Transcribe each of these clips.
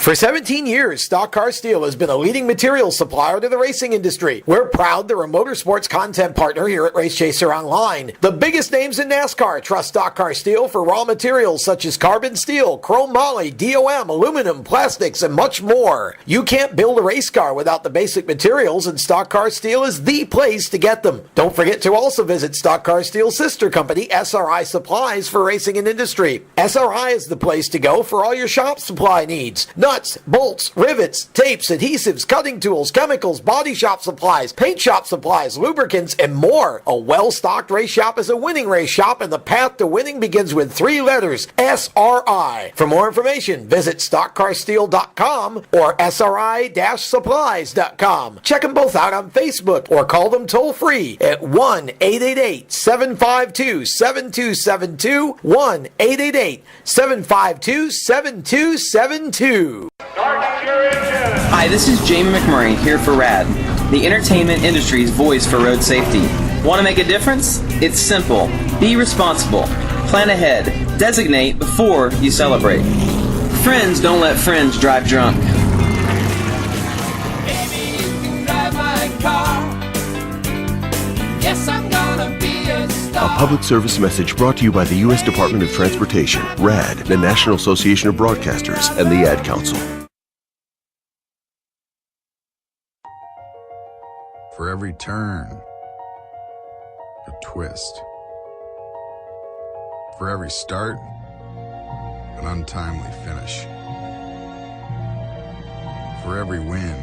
For 17 years, Stock Car Steel has been a leading materials supplier to the racing industry. We're proud they're a Motorsports content partner here at Race Chaser Online. The biggest names in NASCAR trust Stock Car Steel for raw materials such as carbon steel, chrome moly, DOM, aluminum, plastics, and much more. You can't build a race car without the basic materials, and Stock Car Steel is the place to get them. Don't forget to also visit Stock Car Steel's sister company, SRI Supplies, for racing and industry. SRI is the place to go for all your shop supply needs. Nuts, bolts, rivets, tapes, adhesives, cutting tools, chemicals, body shop supplies, paint shop supplies, lubricants, and more. A well-stocked race shop is a winning race shop, and the path to winning begins with 3 letters, SRI. For more information, visit stockcarsteel.com or SRI-supplies.com. Check them both out on Facebook or call them toll-free at 1-888-752-7272, 1-888-752-7272. Hi, this is Jamie McMurray here for RAD, the entertainment industry's voice for road safety. Want to make a difference? It's simple. Be responsible. Plan ahead. Designate before you celebrate. Friends don't let friends drive drunk. Baby, you can drive my car. Yes, I'm gonna be a star. A public service message brought to you by the U.S. Department of Transportation, RAD, the National Association of Broadcasters, and the Ad Council. For every turn, a twist. For every start, an untimely finish. For every win,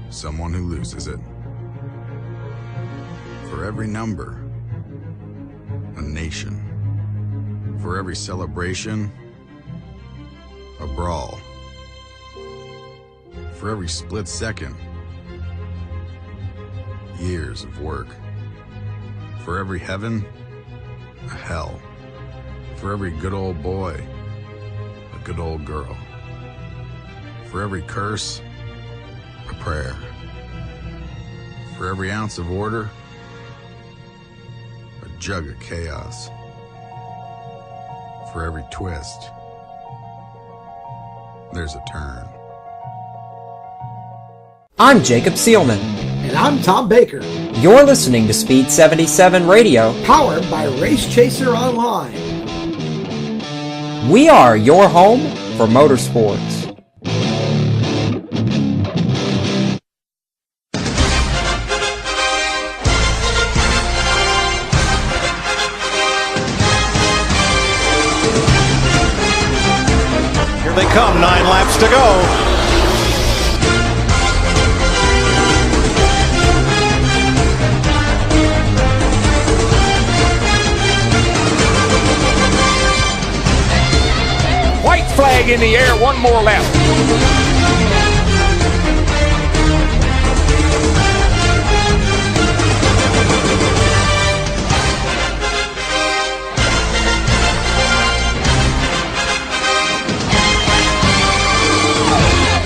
someone who loses it. For every number, a nation. For every celebration, a brawl. For every split second, years of work. For every heaven, a hell. For every good old boy, a good old girl. For every curse, a prayer. For every ounce of order, a jug of chaos. For every twist, there's a turn. I'm Jacob Seelman. And I'm Tom Baker. You're listening to Speed77 Radio, Powered by Race Chaser Online. We are your home for motorsports. Here they come, 9 laps to go. White flag in the air, one more lap.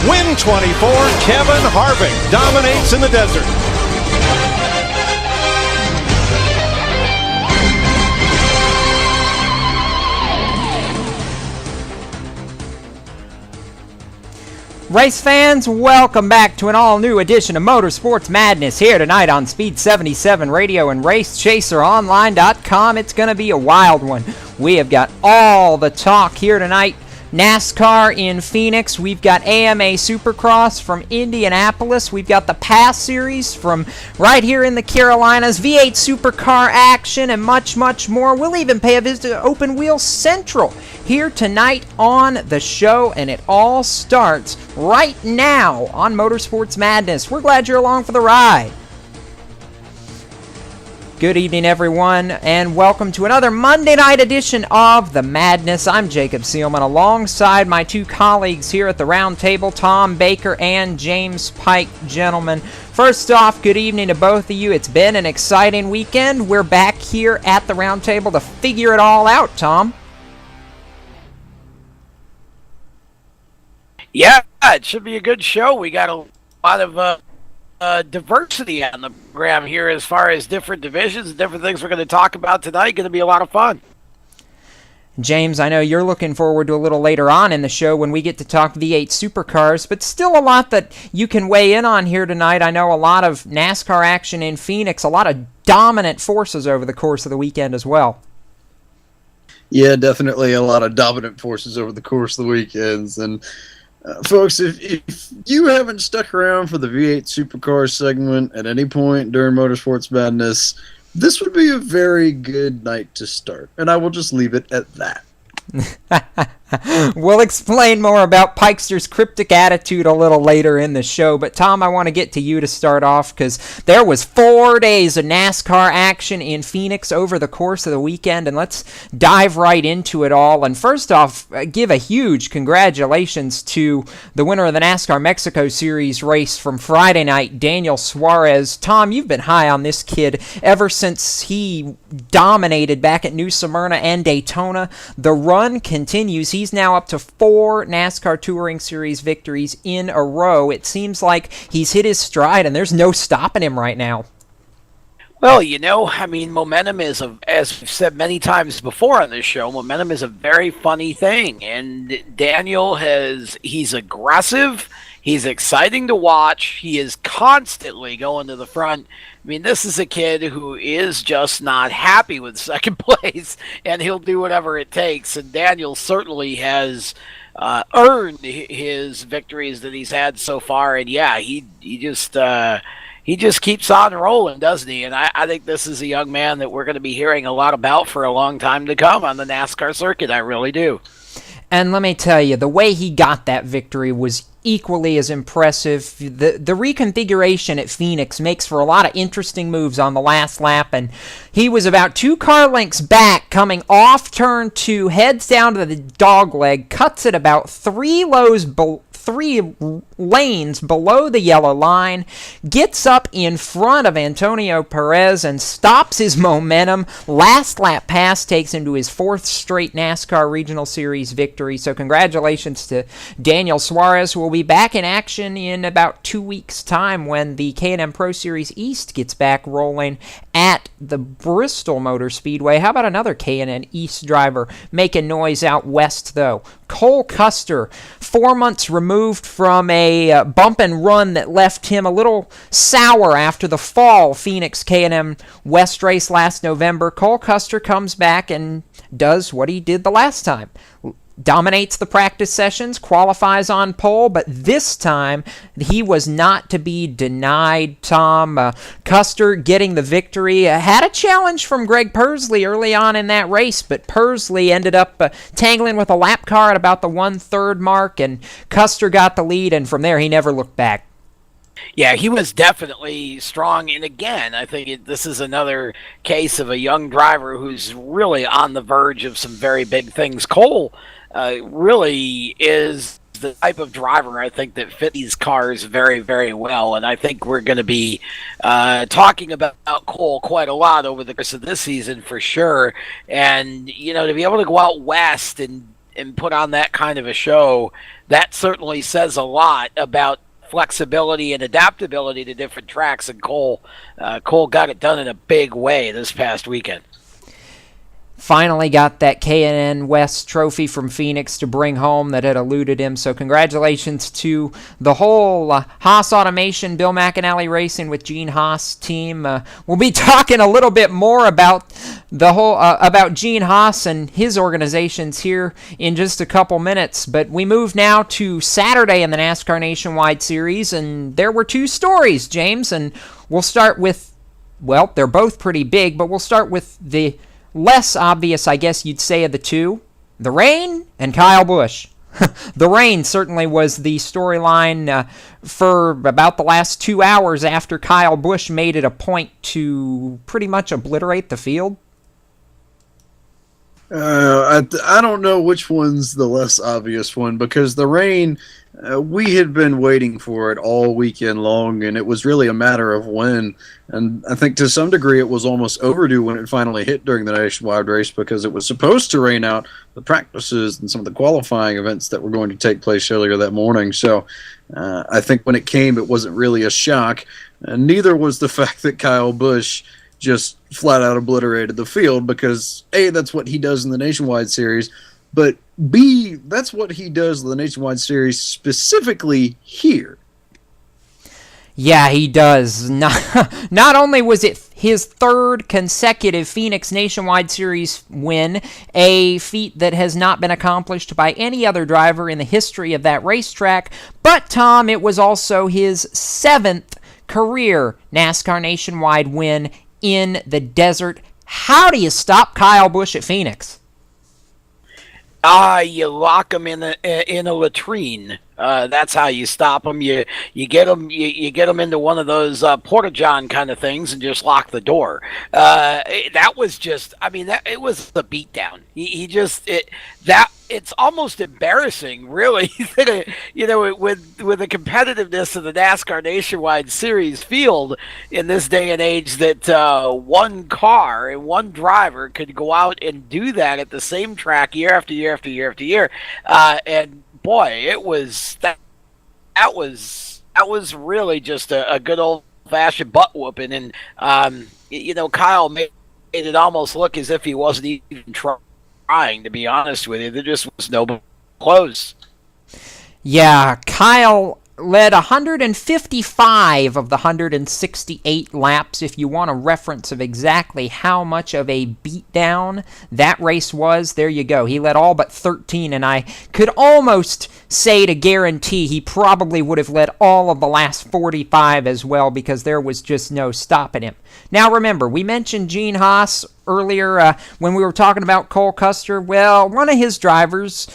Win 24, Kevin Harvick dominates in the desert. Race fans, welcome back to an all-new edition of Motorsports Madness here tonight on Speed77 Radio and RaceChaserOnline.com. It's going to be a wild one. We have got all the talk here tonight. NASCAR in Phoenix. We've got AMA Supercross from Indianapolis. We've got the Pass Series from right here in the Carolinas. V8 Supercar action and much, much more. We'll even pay a visit to Open Wheel Central here tonight on the show, and it all starts right now on Motorsports Madness. We're glad you're along for the ride. Good evening, everyone, and welcome to another Monday night edition of The Madness. I'm Jacob Seelman, alongside my two colleagues here at the round table, Tom Baker and James Pike. Gentlemen, first off, good evening to both of you. It's been an exciting weekend. We're back here at the round table to figure it all out, Tom. Yeah, it should be a good show. We got a lot of diversity on the program here as far as different divisions, different things we're going to talk about tonight. Going to be a lot of fun. James, I know you're looking forward to a little later on in the show when we get to talk V8 supercars, but still a lot that you can weigh in on here tonight. I know a lot of NASCAR action in Phoenix, a lot of dominant forces over the course of the weekend as well. Yeah, definitely a lot of dominant forces over the course of the weekends. And folks, if you haven't stuck around for the V8 Supercars segment at any point during Motorsports Madness, this would be a very good night to start. And I will just leave it at that. We'll explain more about Pikester's cryptic attitude a little later in the show, but Tom, I want to get to you to start off because there was 4 days of NASCAR action in Phoenix over the course of the weekend, and let's dive right into it all. And first off, give a huge congratulations to the winner of the NASCAR Mexico Series race from Friday night, Daniel Suarez. Tom, you've been high on this kid ever since he dominated back at New Smyrna and Daytona. The run continues. He's now up to 4 NASCAR Touring Series victories in a row. It seems like he's hit his stride, and there's no stopping him right now. Well, momentum is, as we've said many times before on this show, momentum is a very funny thing. And Daniel he's aggressive. He's exciting to watch. He is constantly going to the front. I mean, this is a kid who is just not happy with second place, and he'll do whatever it takes. And Daniel certainly has earned his victories that he's had so far. And yeah, he just keeps on rolling, doesn't he? And I think this is a young man that we're going to be hearing a lot about for a long time to come on the NASCAR circuit. I really do. And let me tell you, the way he got that victory was equally as impressive. The reconfiguration at Phoenix makes for a lot of interesting moves on the last lap, and he was about 2 car lengths back coming off turn 2, heads down to the dogleg, cuts it about 3 lanes below the yellow line, gets up in front of Antonio Perez and stops his momentum. Last lap pass takes him to his 4th straight NASCAR Regional Series victory. So congratulations to Daniel Suarez, who will be back in action in about 2 weeks' time when the K&M Pro Series East gets back rolling at the Bristol Motor Speedway. How about another K&N East driver making noise out west, though? Cole Custer, 4 months removed from a bump and run that left him a little sour after the fall Phoenix K&M West race last November. Cole Custer comes back and does what he did the last time. Dominates the practice sessions, qualifies on pole, but this time he was not to be denied. Tom, Custer getting the victory. Had a challenge from Greg Pursley early on in that race, but Pursley ended up tangling with a lap car at about the 1/3 mark, and Custer got the lead, and from there he never looked back. Yeah, he was definitely strong. And again, I think this is another case of a young driver who's really on the verge of some very big things. Cole really is the type of driver I think that fit these cars very, very well. And I think we're going to be talking about Cole quite a lot over the course of this season for sure. And, to be able to go out west and put on that kind of a show, that certainly says a lot about flexibility and adaptability to different tracks, and Cole got it done in a big way this past weekend. Finally got that K&N West trophy from Phoenix to bring home that had eluded him. So congratulations to the whole Haas Automation, Bill McAnally Racing with Gene Haas team. We'll be talking a little bit more about the whole about Gene Haas and his organizations here in just a couple minutes. But we move now to Saturday in the NASCAR Nationwide Series, and there were 2 stories, James, and we'll start with, well, they're both pretty big, but we'll start with the less obvious, I guess you'd say, of the 2, the rain and Kyle Busch. The rain certainly was the storyline for about the last 2 hours after Kyle Busch made it a point to pretty much obliterate the field. I don't know which one's the less obvious one, because the rain, we had been waiting for it all weekend long, and it was really a matter of when. And I think to some degree it was almost overdue when it finally hit during the nationwide race, because it was supposed to rain out the practices and some of the qualifying events that were going to take place earlier that morning. So I think when it came, it wasn't really a shock. And neither was the fact that Kyle Busch just flat out obliterated the field because A, that's what he does in the Nationwide Series, but B, that's what he does in the Nationwide Series specifically here. Yeah, he does. Not only was it his third consecutive Phoenix Nationwide Series win, a feat that has not been accomplished by any other driver in the history of that racetrack, but, Tom, it was also his 7th career NASCAR Nationwide win in the desert. How do you stop Kyle Busch at Phoenix? You lock him in a latrine. That's how you stop him. You get him into one of those porta-john kind of things and just lock the door. That was just, it was the beatdown. It's almost embarrassing, really, that, with the competitiveness of the NASCAR Nationwide Series field in this day and age, that one car and one driver could go out and do that at the same track year after year after year after year. And boy, it was that was really just a good old-fashioned butt whooping, and Kyle made it almost look as if he wasn't even trying, to be honest with you. There just was no close. Yeah, Kyle led 155 of the 168 laps. If you want a reference of exactly how much of a beatdown that race was, there you go. He led all but 13, and I could almost say to guarantee he probably would have led all of the last 45 as well, because there was just no stopping him. Now remember, we mentioned Gene Haas earlier when we were talking about Cole Custer. Well, one of his drivers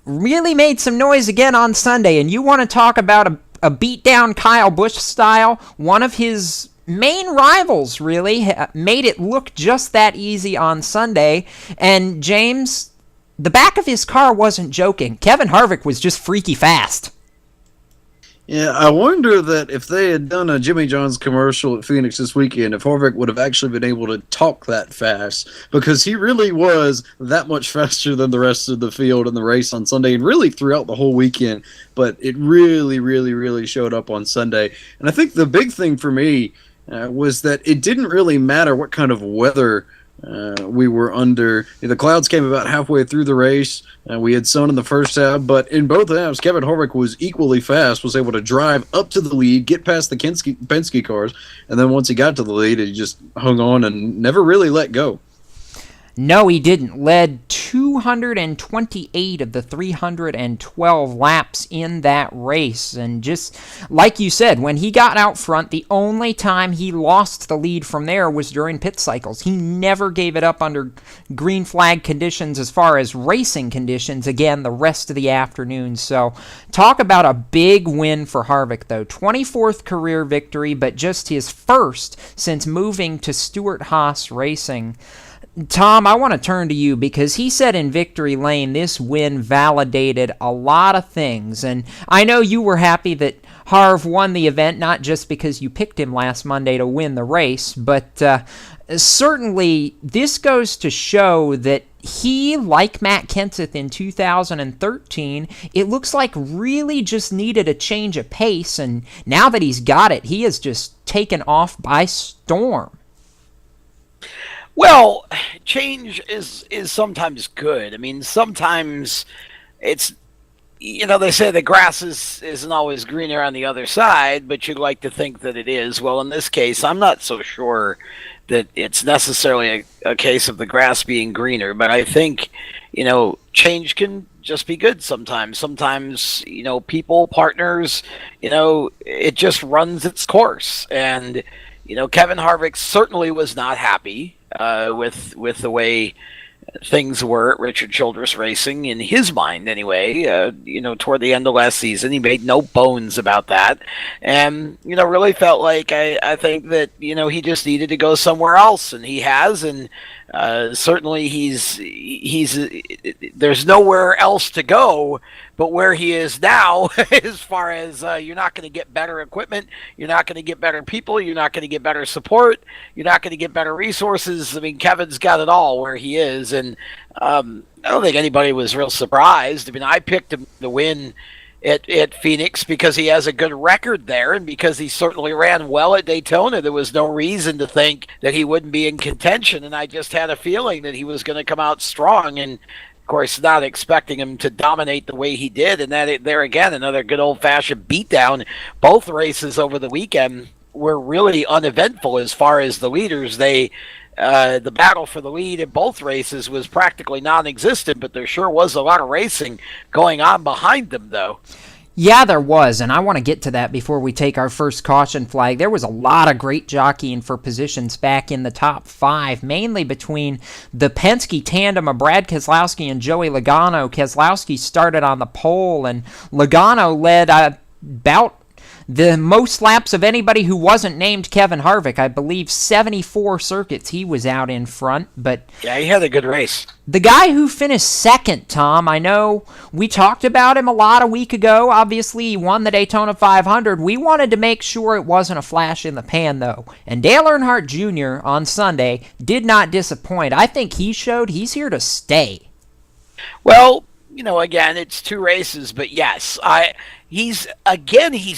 really made some noise again on Sunday, and you want to talk about a beatdown Kyle Busch style. One of his main rivals really made it look just that easy on Sunday, and James, the back of his car wasn't joking. Kevin Harvick was just freaky fast. Yeah, I wonder that if they had done a Jimmy John's commercial at Phoenix this weekend, if Harvick would have actually been able to talk that fast, because he really was that much faster than the rest of the field in the race on Sunday, and really throughout the whole weekend. But it really, really, really showed up on Sunday. And I think the big thing for me was that it didn't really matter what kind of weather we were under. The clouds came about halfway through the race. We had sun in the first half, but in both halves, Kevin Harvick was equally fast, was able to drive up to the lead, get past the Penske cars, and then once he got to the lead, he just hung on and never really let go. No, he didn't. Led 228 of the 312 laps in that race. And just like you said, when he got out front, the only time he lost the lead from there was during pit cycles. He never gave it up under green flag conditions as far as racing conditions, again, the rest of the afternoon. So talk about a big win for Harvick, though. 24th career victory, but just his first since moving to Stewart-Haas Racing. Tom, I want to turn to you because he said in Victory Lane this win validated a lot of things. And I know you were happy that Harv won the event, not just because you picked him last Monday to win the race, but certainly this goes to show that he, like Matt Kenseth in 2013, it looks like really just needed a change of pace. And now that he's got it, he has just taken off by storm. Well, change is sometimes good. I mean, sometimes it's, they say the grass isn't always greener on the other side, but you'd like to think that it is. Well, in this case, I'm not so sure that it's necessarily a case of the grass being greener, but I think, change can just be good sometimes. Sometimes, people, partners, it just runs its course. And, Kevin Harvick certainly was not happy with the way things were at Richard Childress Racing, in his mind anyway. Toward the end of last season, he made no bones about that, and really felt like I think that he just needed to go somewhere else, and he has, and certainly he's there's nowhere else to go but where he is now. As far as you're not going to get better equipment, you're not going to get better people, you're not going to get better support, you're not going to get better resources. I mean, Kevin's got it all where he is, and I don't think anybody was real surprised. I mean, I picked him to win at Phoenix because he has a good record there, and because he certainly ran well at Daytona. There was no reason to think that he wouldn't be in contention, and I just had a feeling that he was going to come out strong, and of course not expecting him to dominate the way he did. And that there again, another good old-fashioned beatdown. Both races over the weekend were really uneventful as far as the leaders. The battle for the lead in both races was practically non-existent, but there sure was a lot of racing going on behind them, though. Yeah, there was, and I want to get to that before we take our first caution flag. There was a lot of great jockeying for positions back in the top 5, mainly between the Penske tandem of Brad Keselowski and Joey Logano. Keselowski started on the pole, and Logano led about the most laps of anybody who wasn't named Kevin Harvick. I believe 74 circuits he was out in front. But yeah, he had a good race. The guy who finished second, Tom, I know we talked about him a lot a week ago. Obviously, he won the Daytona 500. We wanted to make sure it wasn't a flash in the pan, though. And Dale Earnhardt Jr. on Sunday did not disappoint. I think he showed he's here to stay. Well, again, it's 2 races, but yes, he's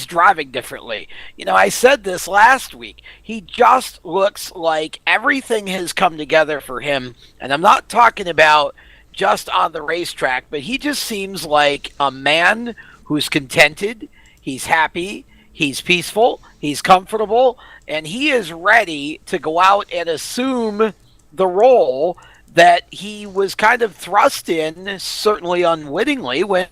driving differently. I said this last week. He just looks like everything has come together for him, and I'm not talking about just on the racetrack, but he just seems like a man who's contented, he's happy, he's peaceful, he's comfortable, and he is ready to go out and assume the role that he was kind of thrust in, certainly unwittingly, when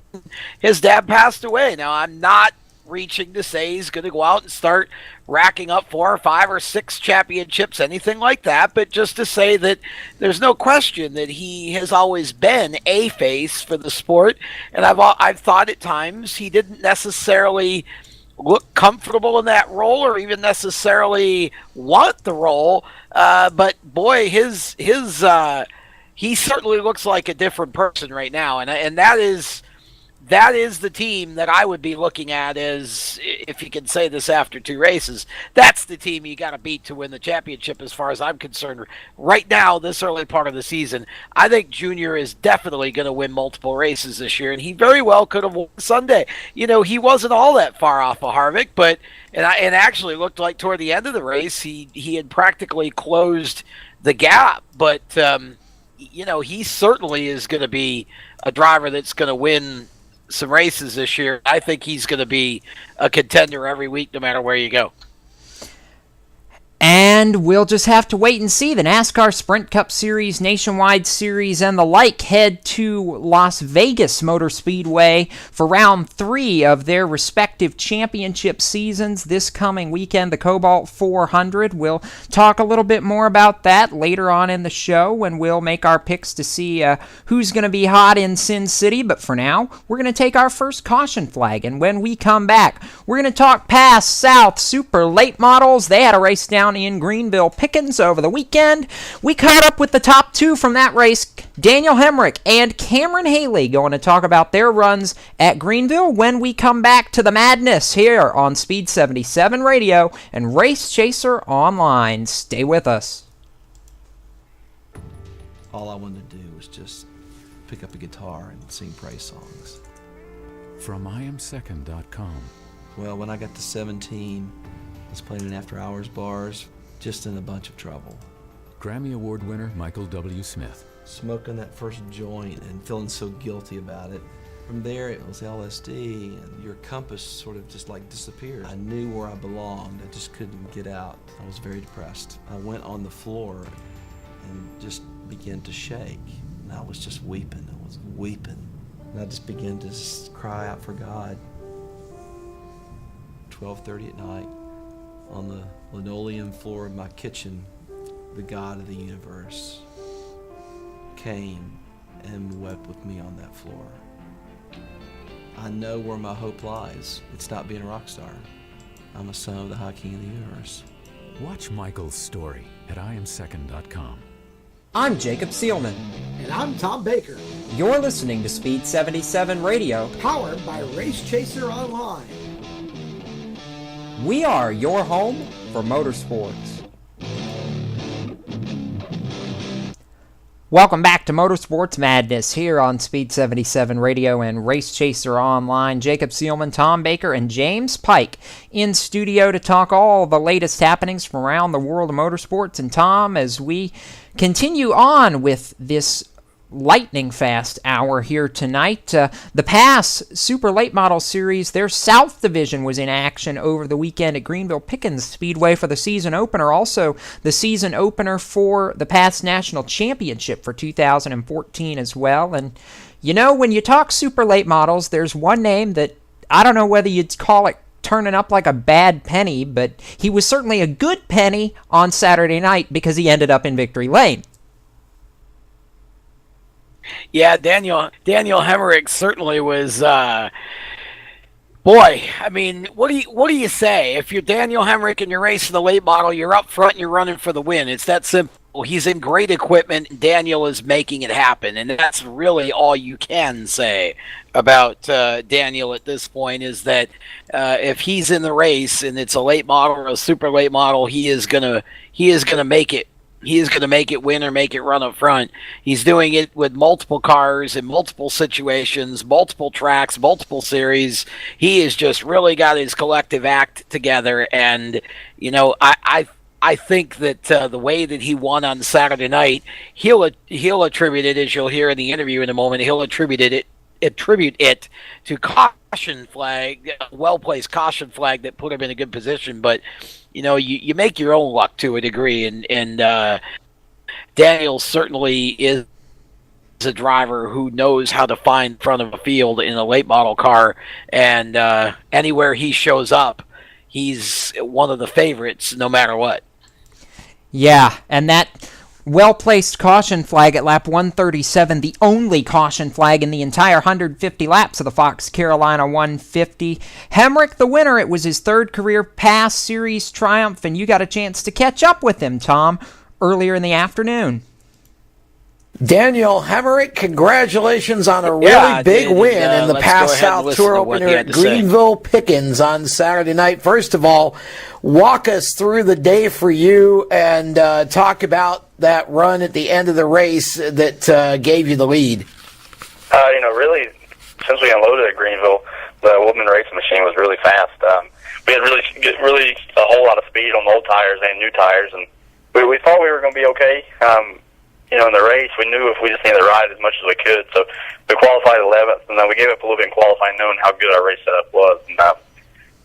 his dad passed away. Now, I'm not reaching to say he's going to go out and start racking up 4 or 5 or 6 championships, anything like that, but just to say that there's no question that he has always been a face for the sport, and I've thought at times he didn't necessarily look comfortable in that role or even necessarily want the role, but boy, he certainly looks like a different person right now, and that is the team that I would be looking at as, if you can say this after 2 races, that's the team you got to beat to win the championship as far as I'm concerned. Right now, this early part of the season, I think Junior is definitely going to win multiple races this year, and he very well could have won Sunday. He wasn't all that far off of Harvick, but and actually looked like toward the end of the race he had practically closed the gap, but he certainly is going to be a driver that's going to win some races this year. I think he's going to be a contender every week, no matter where you go. And we'll just have to wait and see. The NASCAR Sprint Cup Series, Nationwide Series, and the like head to Las Vegas Motor Speedway for round 3 of their respective championship seasons this coming weekend, the Cobalt 400. We'll talk a little bit more about that later on in the show when we'll make our picks to see who's going to be hot in Sin City. But for now, we're going to take our first caution flag. And when we come back, we're going to talk past South Super Late Models. They had a race down in Greenville Pickens over the weekend. We caught up with the top 2 from that race, Daniel Hemrick and Cameron Haley, going to talk about their runs at Greenville when we come back to the madness here on Speed 77 Radio and Race Chaser Online. Stay with us. All I wanted to do was just pick up a guitar and sing praise songs. From IamSecond.com. Well, when I got to 17, I was playing in after-hours bars, just in a bunch of trouble. Grammy Award winner Michael W. Smith. Smoking that first joint and feeling so guilty about it. From there, it was LSD, and your compass sort of just like disappeared. I knew where I belonged. I just couldn't get out. I was very depressed. I went on the floor and just began to shake. And I was just weeping. I was weeping. And I just began to just cry out for God. 12:30 at night, on the linoleum floor of my kitchen, the God of the universe came and wept with me on that floor. I know where my hope lies. It's not being a rock star. I'm a son of the High King of the universe. Watch Michael's story at IamSecond.com. I'm Jacob Seelman. And I'm Tom Baker. You're listening to Speed 77 Radio, Powered by Race Chaser Online. We are your home for motorsports. Welcome back to Motorsports Madness here on Speed77 Radio and Race Chaser Online. Jacob Seelman, Tom Baker, and James Pike in studio to talk all the latest happenings from around the world of motorsports. And Tom, as we continue on with this lightning fast hour here tonight. The PASS Super Late Model Series, their South Division was in action over the weekend at Greenville Pickens Speedway for the season opener. Also, the season opener for the PASS National Championship for 2014 as well. And, you know, when you talk Super Late Models, there's one name that I don't know whether you'd call it turning up like a bad penny, but he was certainly a good penny on Saturday night because he ended up in victory lane. Yeah, Daniel Hemrick certainly was. Boy, I mean, what do you say? If you're Daniel Hemrick and you're racing the late model, you're up front and you're running for the win. It's that simple. He's in great equipment. Daniel is making it happen, and that's really all you can say about Daniel at this point. Is that if he's in the race and it's a late model or a super late model, he is gonna make it. He is going to make it win or make it run up front. He's doing it with multiple cars in multiple situations, multiple tracks, multiple series. He has just really got his collective act together. And, you know, I think that the way that he won on Saturday night, he'll attribute it, as you'll hear in the interview in a moment, he'll attribute it to caution flag, well-placed caution flag that put him in a good position. But, you know, you make your own luck to a degree, and Daniel certainly is a driver who knows how to find front of a field in a late model car, and anywhere he shows up, he's one of the favorites no matter what. Yeah, and that well-placed caution flag at lap 137, the only caution flag in the entire 150 laps of the Fox Carolina 150. Hemrick, the winner, it was his third career PASS Series triumph, and you got a chance to catch up with him, Tom, earlier in the afternoon. Daniel Hemrick, congratulations on a really big win in the PASS South Tour opener at Greenville Pickens on Saturday night. First of all, walk us through the day for you and talk about that run at the end of the race that gave you the lead. You know, really, since we unloaded at Greenville, the Woodman racing machine was really fast. We had really a whole lot of speed on the old tires and new tires, and we thought we were going to be okay. You know, in the race, we knew if we just needed to ride as much as we could. So we qualified 11th, and then we gave up a little bit in qualifying, knowing how good our race setup was. And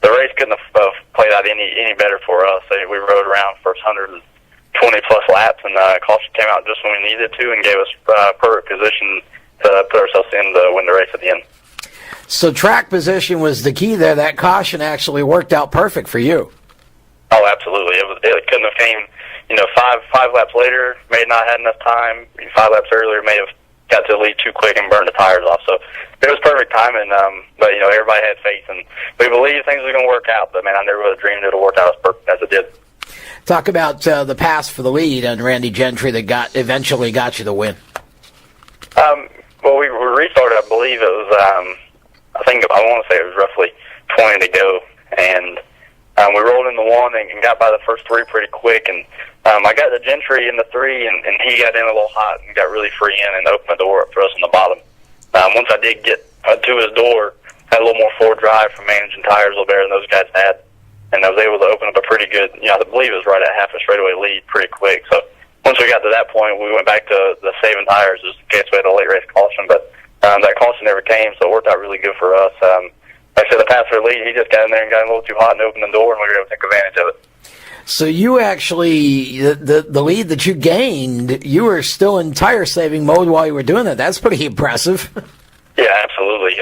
the race couldn't have played out any better for us. We rode around first 120-plus laps, and caution came out just when we needed to and gave us perfect position to put ourselves in to win the race at the end. So track position was the key there. That caution actually worked out perfect for you. Oh, absolutely. It couldn't have came, you know, five laps later, may not have enough time. 5 laps earlier, may have got to the lead too quick and burned the tires off. So it was perfect timing. But, you know, everybody had faith, and we believed things were going to work out. But, man, I never would have dreamed it would work out as perfect as it did. Talk about the pass for the lead on Randy Gentry that eventually got you the win. Well, we restarted, I believe it was, I want to say it was roughly 20 to go. And we rolled into one and got by the first 3 pretty quick. And I got the Gentry in the 3, and he got in a little hot and got really free in and opened the door up for us on the bottom. Once I did get to his door, had a little more forward drive from managing tires a little better than those guys had. And I was able to open up a pretty good, you know, I believe it was right at half a straightaway lead pretty quick. So once we got to that point, we went back to the saving tires just in case we had a late race caution. But that caution never came, so it worked out really good for us. Like I said, the pass for the lead, he just got in there and got a little too hot and opened the door, and we were able to take advantage of it. So you actually, the lead that you gained, you were still in tire-saving mode while you were doing that. That's pretty impressive. Yeah, absolutely.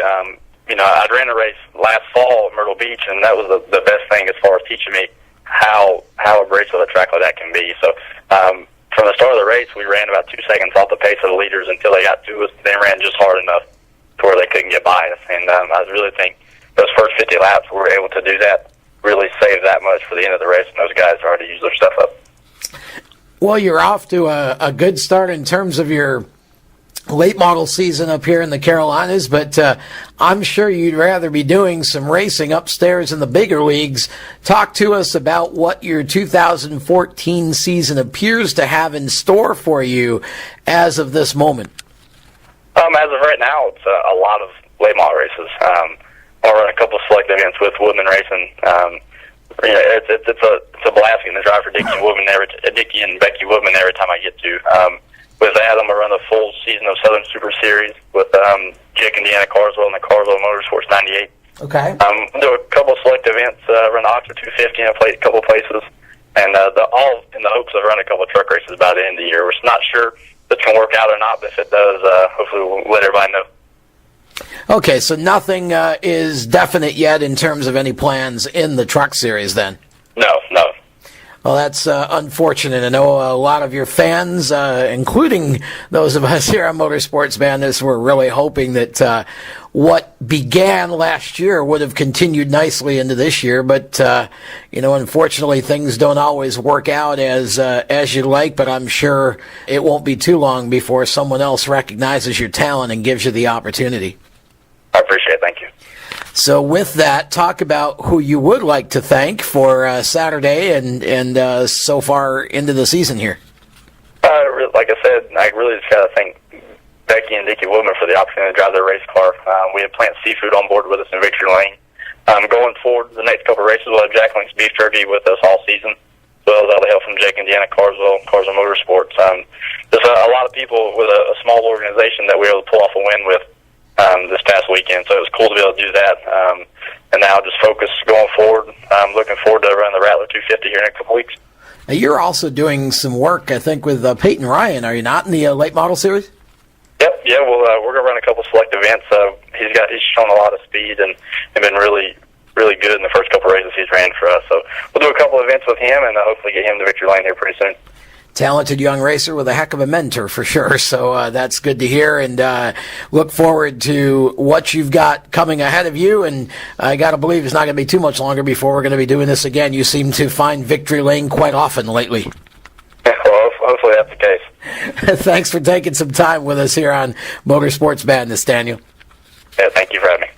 You know, I ran a race last fall at Myrtle Beach, and that was the best thing as far as teaching me how abrasive a track like that can be. So from the start of the race, we ran about 2 seconds off the pace of the leaders until they got to us. They ran just hard enough to where they couldn't get by us. And I really think those first 50 laps, we were able to do that, really save that much for the end of the race, and those guys already used their stuff up. Well, you're off to a good start in terms of your late model season up here in the Carolinas, but I'm sure you'd rather be doing some racing upstairs in the bigger leagues. Talk to us about what your 2014 season appears to have in store for you as of this moment. As of right now, it's a lot of late model races. I'll run a couple of select events with Woodman Racing. It's a blast getting to drive for Dickie and Becky Woodman every time I get to. With that, I'm going to run the full season of Southern Super Series with Jake and Deanna Carswell and the Carswell Motorsports 98. Okay. Do a couple of select events, run the Oxford 250 in a couple of places, and all in the hopes of running a couple of truck races by the end of the year. We're not sure if it's going to work out or not, but if it does, hopefully we'll let everybody know. Okay, so nothing is definite yet in terms of any plans in the truck series then? No. Well, that's unfortunate. I know a lot of your fans, including those of us here on Motorsports Madness, were really hoping that what began last year would have continued nicely into this year. But, unfortunately, things don't always work out as you'd like. But I'm sure it won't be too long before someone else recognizes your talent and gives you the opportunity. I appreciate it. Thank you. So with that, talk about who you would like to thank for Saturday and so far into the season here. Like I said, I really just got to thank Becky and Dickie Woodman for the opportunity to drive their race car. We have Plant Seafood on board with us in Victory Lane. Going forward, the next couple of races, we'll have Jack Link's Beef Jerky with us all season, as well as all the help from Jake and Deanna Carswell Motorsports. There's a lot of people with a small organization that we were able to pull off a win with this past weekend, so it was cool to be able to do that. And now just focus going forward. I'm looking forward to running the Rattler 250 here in a couple weeks. Now you're also doing some work, I think, with Peyton Ryan. Are you not in the late model series? Yep. Yeah. Well, we're gonna run a couple select events. He's shown a lot of speed and been really good in the first couple races he's ran for us. So we'll do a couple events with him and hopefully get him to Victory Lane here pretty soon. Talented young racer with a heck of a mentor for sure. So that's good to hear, and look forward to what you've got coming ahead of you. And I got to believe it's not going to be too much longer before we're going to be doing this again. You seem to find Victory Lane quite often lately. Well, hopefully that's the case. Thanks for taking some time with us here on Motorsports Madness, Daniel. Yeah, thank you for having me.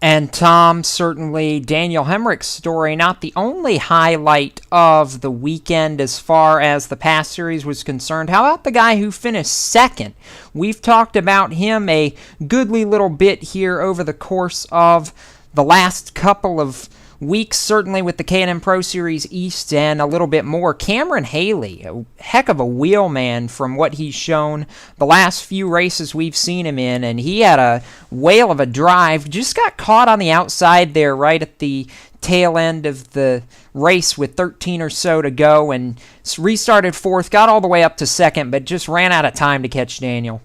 And Tom, certainly Daniel Hemrick's story, not the only highlight of the weekend as far as the past series was concerned. How about the guy who finished second? We've talked about him a goodly little bit here over the course of the last couple of weeks, certainly with the K&N Pro Series East and a little bit more. Cameron Haley, a heck of a wheelman from what he's shown the last few races we've seen him in, and he had a whale of a drive. Just got caught on the outside there right at the tail end of the race with 13 or so to go and restarted fourth, got all the way up to second, but just ran out of time to catch Daniel.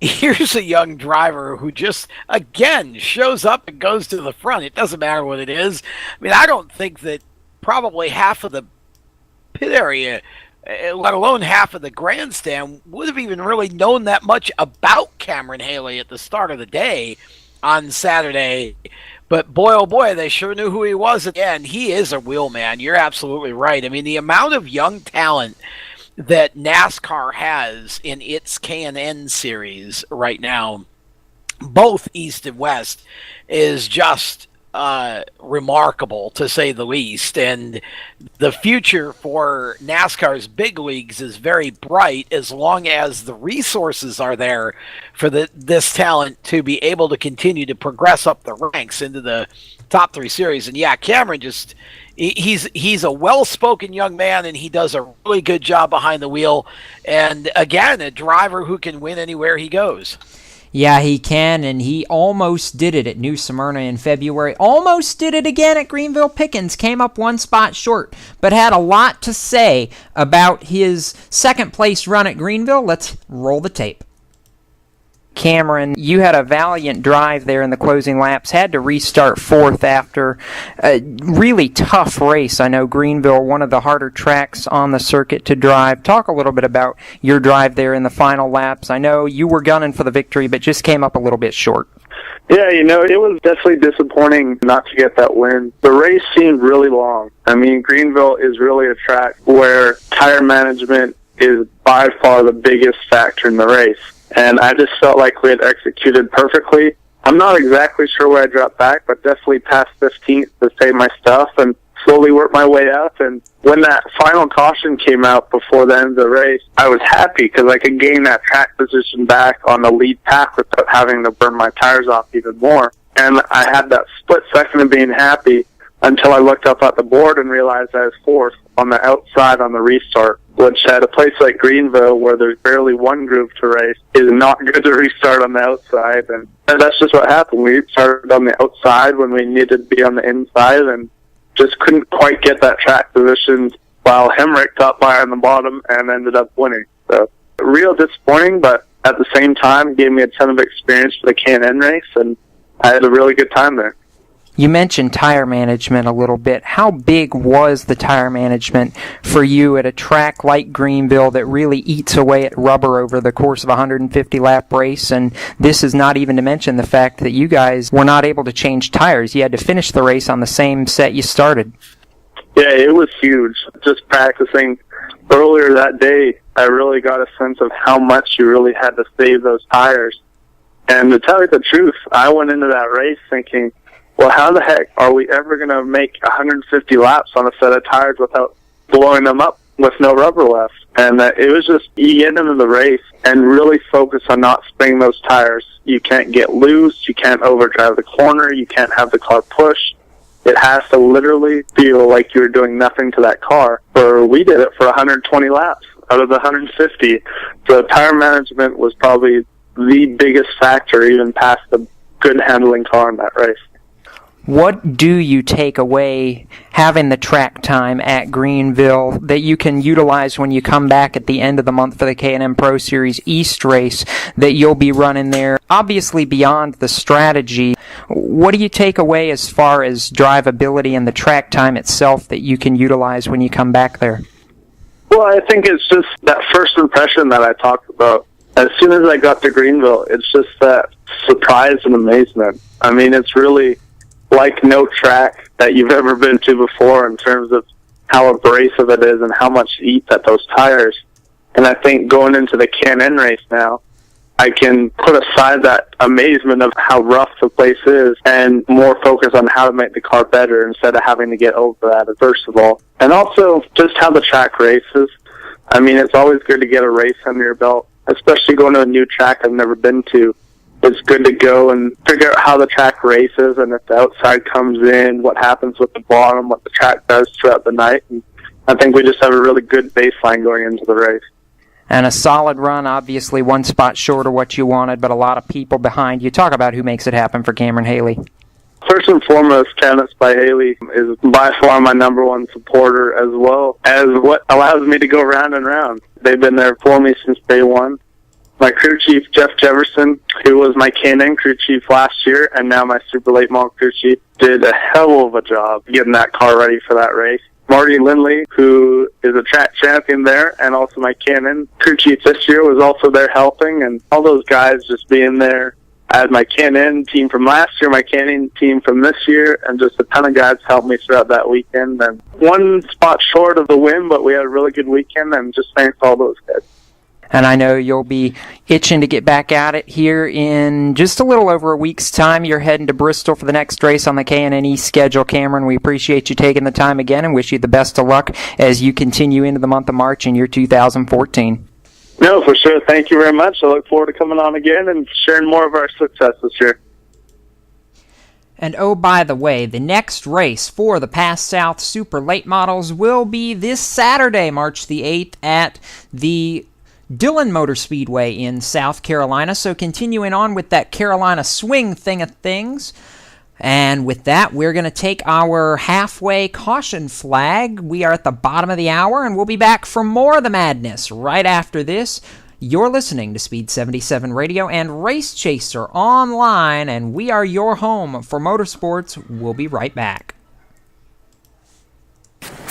Here's a young driver who just, again, shows up and goes to the front. It doesn't matter what it is. I mean, I don't think that probably half of the pit area, let alone half of the grandstand, would have even really known that much about Cameron Haley at the start of the day on Saturday. But boy, oh boy, they sure knew who he was. Again, he is a wheelman. You're absolutely right. I mean, the amount of young talent that NASCAR has in its K&N series right now, both East and West, is just remarkable, to say the least. And the future for NASCAR's big leagues is very bright as long as the resources are there for this talent to be able to continue to progress up the ranks into the top three series. And yeah, Cameron just... He's a well-spoken young man, and he does a really good job behind the wheel. And, again, a driver who can win anywhere he goes. Yeah, he can, and he almost did it at New Smyrna in February. Almost did it again at Greenville Pickens. Came up one spot short, but had a lot to say about his second-place run at Greenville. Let's roll the tape. Cameron, you had a valiant drive there in the closing laps, had to restart fourth after a really tough race. I know Greenville, one of the harder tracks on the circuit to drive. Talk a little bit about your drive there in the final laps. I know you were gunning for the victory, but just came up a little bit short. Yeah, it was definitely disappointing not to get that win. The race seemed really long. I mean, Greenville is really a track where tire management is by far the biggest factor in the race. And I just felt like we had executed perfectly. I'm not exactly sure where I dropped back, but definitely past 15th to save my stuff and slowly work my way up. And when that final caution came out before the end of the race, I was happy because I could gain that track position back on the lead pack without having to burn my tires off even more. And I had that split second of being happy until I looked up at the board and realized I was fourth on the outside on the restart, which at a place like Greenville, where there's barely one groove to race, is not good to restart on the outside. And that's just what happened. We started on the outside when we needed to be on the inside and just couldn't quite get that track position, while Hemrick got by on the bottom and ended up winning. So real disappointing, but at the same time gave me a ton of experience for the K&N race, and I had a really good time there. You mentioned tire management a little bit. How big was the tire management for you at a track like Greenville that really eats away at rubber over the course of a 150-lap race? And this is not even to mention the fact that you guys were not able to change tires. You had to finish the race on the same set you started. Yeah, it was huge. Just practicing earlier that day, I really got a sense of how much you really had to save those tires. And to tell you the truth, I went into that race thinking, well, how the heck are we ever going to make 150 laps on a set of tires without blowing them up with no rubber left? And it was just, you get into the race and really focus on not spinning those tires. You can't get loose. You can't overdrive the corner. You can't have the car push. It has to literally feel like you're doing nothing to that car. We did it for 120 laps out of the 150. So tire management was probably the biggest factor, even past the good handling car in that race. What do you take away having the track time at Greenville that you can utilize when you come back at the end of the month for the K&N Pro Series East race that you'll be running there? Obviously, beyond the strategy, what do you take away as far as drivability and the track time itself that you can utilize when you come back there? Well, I think it's just that first impression that I talked about. As soon as I got to Greenville, it's just that surprise and amazement. I mean, it's really like no track that you've ever been to before in terms of how abrasive it is and how much it eats at those tires. And I think going into the K&N race now, I can put aside that amazement of how rough the place is and more focus on how to make the car better instead of having to get over that, first of all. And also just how the track races. I mean, it's always good to get a race under your belt, especially going to a new track I've never been to. It's good to go and figure out how the track races, and if the outside comes in, what happens with the bottom, what the track does throughout the night. And I think we just have a really good baseline going into the race. And a solid run, obviously one spot short of what you wanted, but a lot of people behind you. Talk about who makes it happen for Cameron Haley. First and foremost, Candice by Haley is by far my number one supporter, as well as what allows me to go round and round. They've been there for me since day one. My crew chief, Jeff Jefferson, who was my K&N crew chief last year and now my super late model crew chief, did a hell of a job getting that car ready for that race. Marty Lindley, who is a track champion there and also my K&N crew chief this year, was also there helping, and all those guys just being there. I had my K&N team from last year, my K&N team from this year, and just a ton of guys helped me throughout that weekend. And one spot short of the win, but we had a really good weekend, and just thanks all those guys. And I know you'll be itching to get back at it here in just a little over a week's time. You're heading to Bristol for the next race on the K&N East schedule, Cameron. We appreciate you taking the time again and wish you the best of luck as you continue into the month of March in your 2014. No, for sure. Thank you very much. I look forward to coming on again and sharing more of our success this year. And oh, by the way, the next race for the Pass South Super Late Models will be this Saturday, March the 8th, at the Dillon Motor Speedway in South Carolina. So continuing on with that Carolina swing thing of things. And with that, we're going to take our halfway caution flag. We are at the bottom of the hour, and we'll be back for more of the madness right after this. You're listening to Speed77 Radio and Race Chaser Online, and we are your home for motorsports. We'll be right back.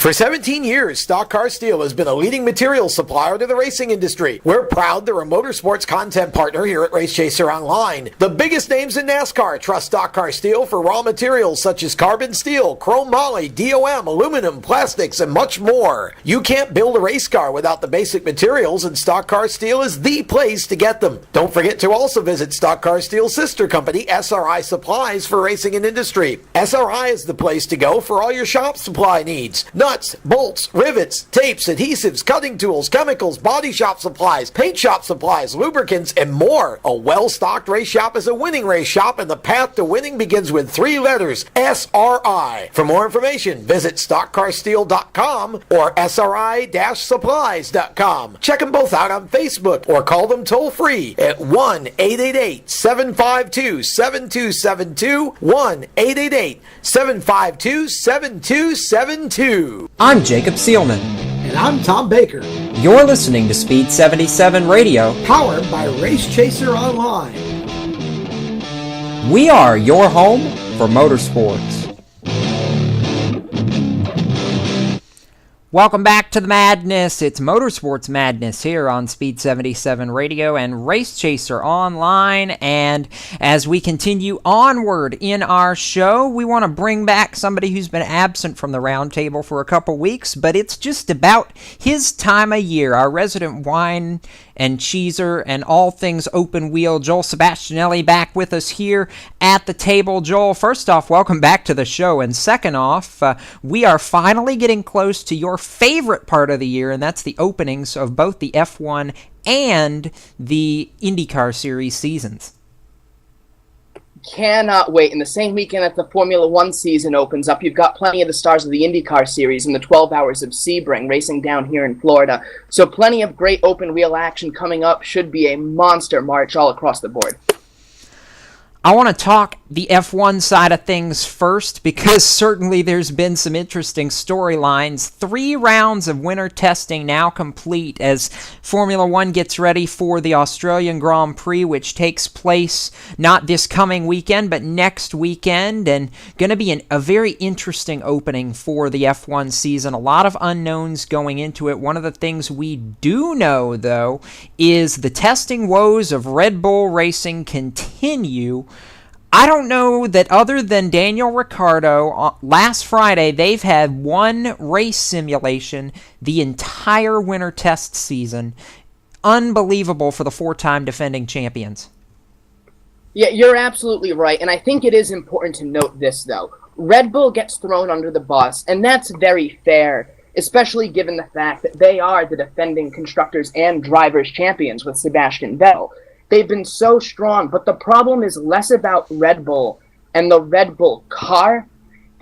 For 17 years, Stock Car Steel has been a leading materials supplier to the racing industry. We're proud they're a Motorsports content partner here at Race Chaser Online. The biggest names in NASCAR trust Stock Car Steel for raw materials such as carbon steel, chrome moly, DOM, aluminum, plastics, and much more. You can't build a race car without the basic materials, and Stock Car Steel is the place to get them. Don't forget to also visit Stock Car Steel's sister company, SRI Supplies, for racing and industry. SRI is the place to go for all your shop supply needs. Nuts, bolts, rivets, tapes, adhesives, cutting tools, chemicals, body shop supplies, paint shop supplies, lubricants, and more. A well-stocked race shop is a winning race shop, and the path to winning begins with 3 letters, SRI. For more information, visit stockcarsteel.com or SRI-supplies.com. Check them both out on Facebook or call them toll-free at 1-888-752-7272, 1-888-752-7272. I'm Jacob Seelman. And I'm Tom Baker. You're listening to Speed77 Radio, Powered by Race Chaser Online. We are your home for motorsports. Welcome back to the madness. It's Motorsports Madness here on Speed77 Radio and Race Chaser Online. And as we continue onward in our show, we want to bring back somebody who's been absent from the roundtable for a couple weeks, but it's just about his time of year. Our resident wine and cheeser and all things open wheel, Joel Sebastianelli, back with us here at the table. Joel, first off, welcome back to the show. And second off, we are finally getting close to your favorite part of the year, and that's the openings of both the F1 and the IndyCar Series seasons. Cannot wait. In the same weekend that the Formula One season opens up, you've got plenty of the stars of the IndyCar Series in the 12 Hours of Sebring racing down here in Florida. So plenty of great open wheel action coming up. Should be a monster March all across the board. I want to talk the F1 side of things first because certainly there's been some interesting storylines. 3 rounds of winter testing now complete as Formula One gets ready for the Australian Grand Prix, which takes place not this coming weekend, but next weekend, and going to be a very interesting opening for the F1 season. A lot of unknowns going into it. One of the things we do know, though, is the testing woes of Red Bull Racing continue. I don't know that other than Daniel Ricciardo, last Friday, they've had 1 race simulation the entire winter test season. Unbelievable for the 4-time defending champions. Yeah, you're absolutely right, and I think it is important to note this, though. Red Bull gets thrown under the bus, and that's very fair, especially given the fact that they are the defending constructors and drivers champions with Sebastian Vettel. They've been so strong, but the problem is less about Red Bull and the Red Bull car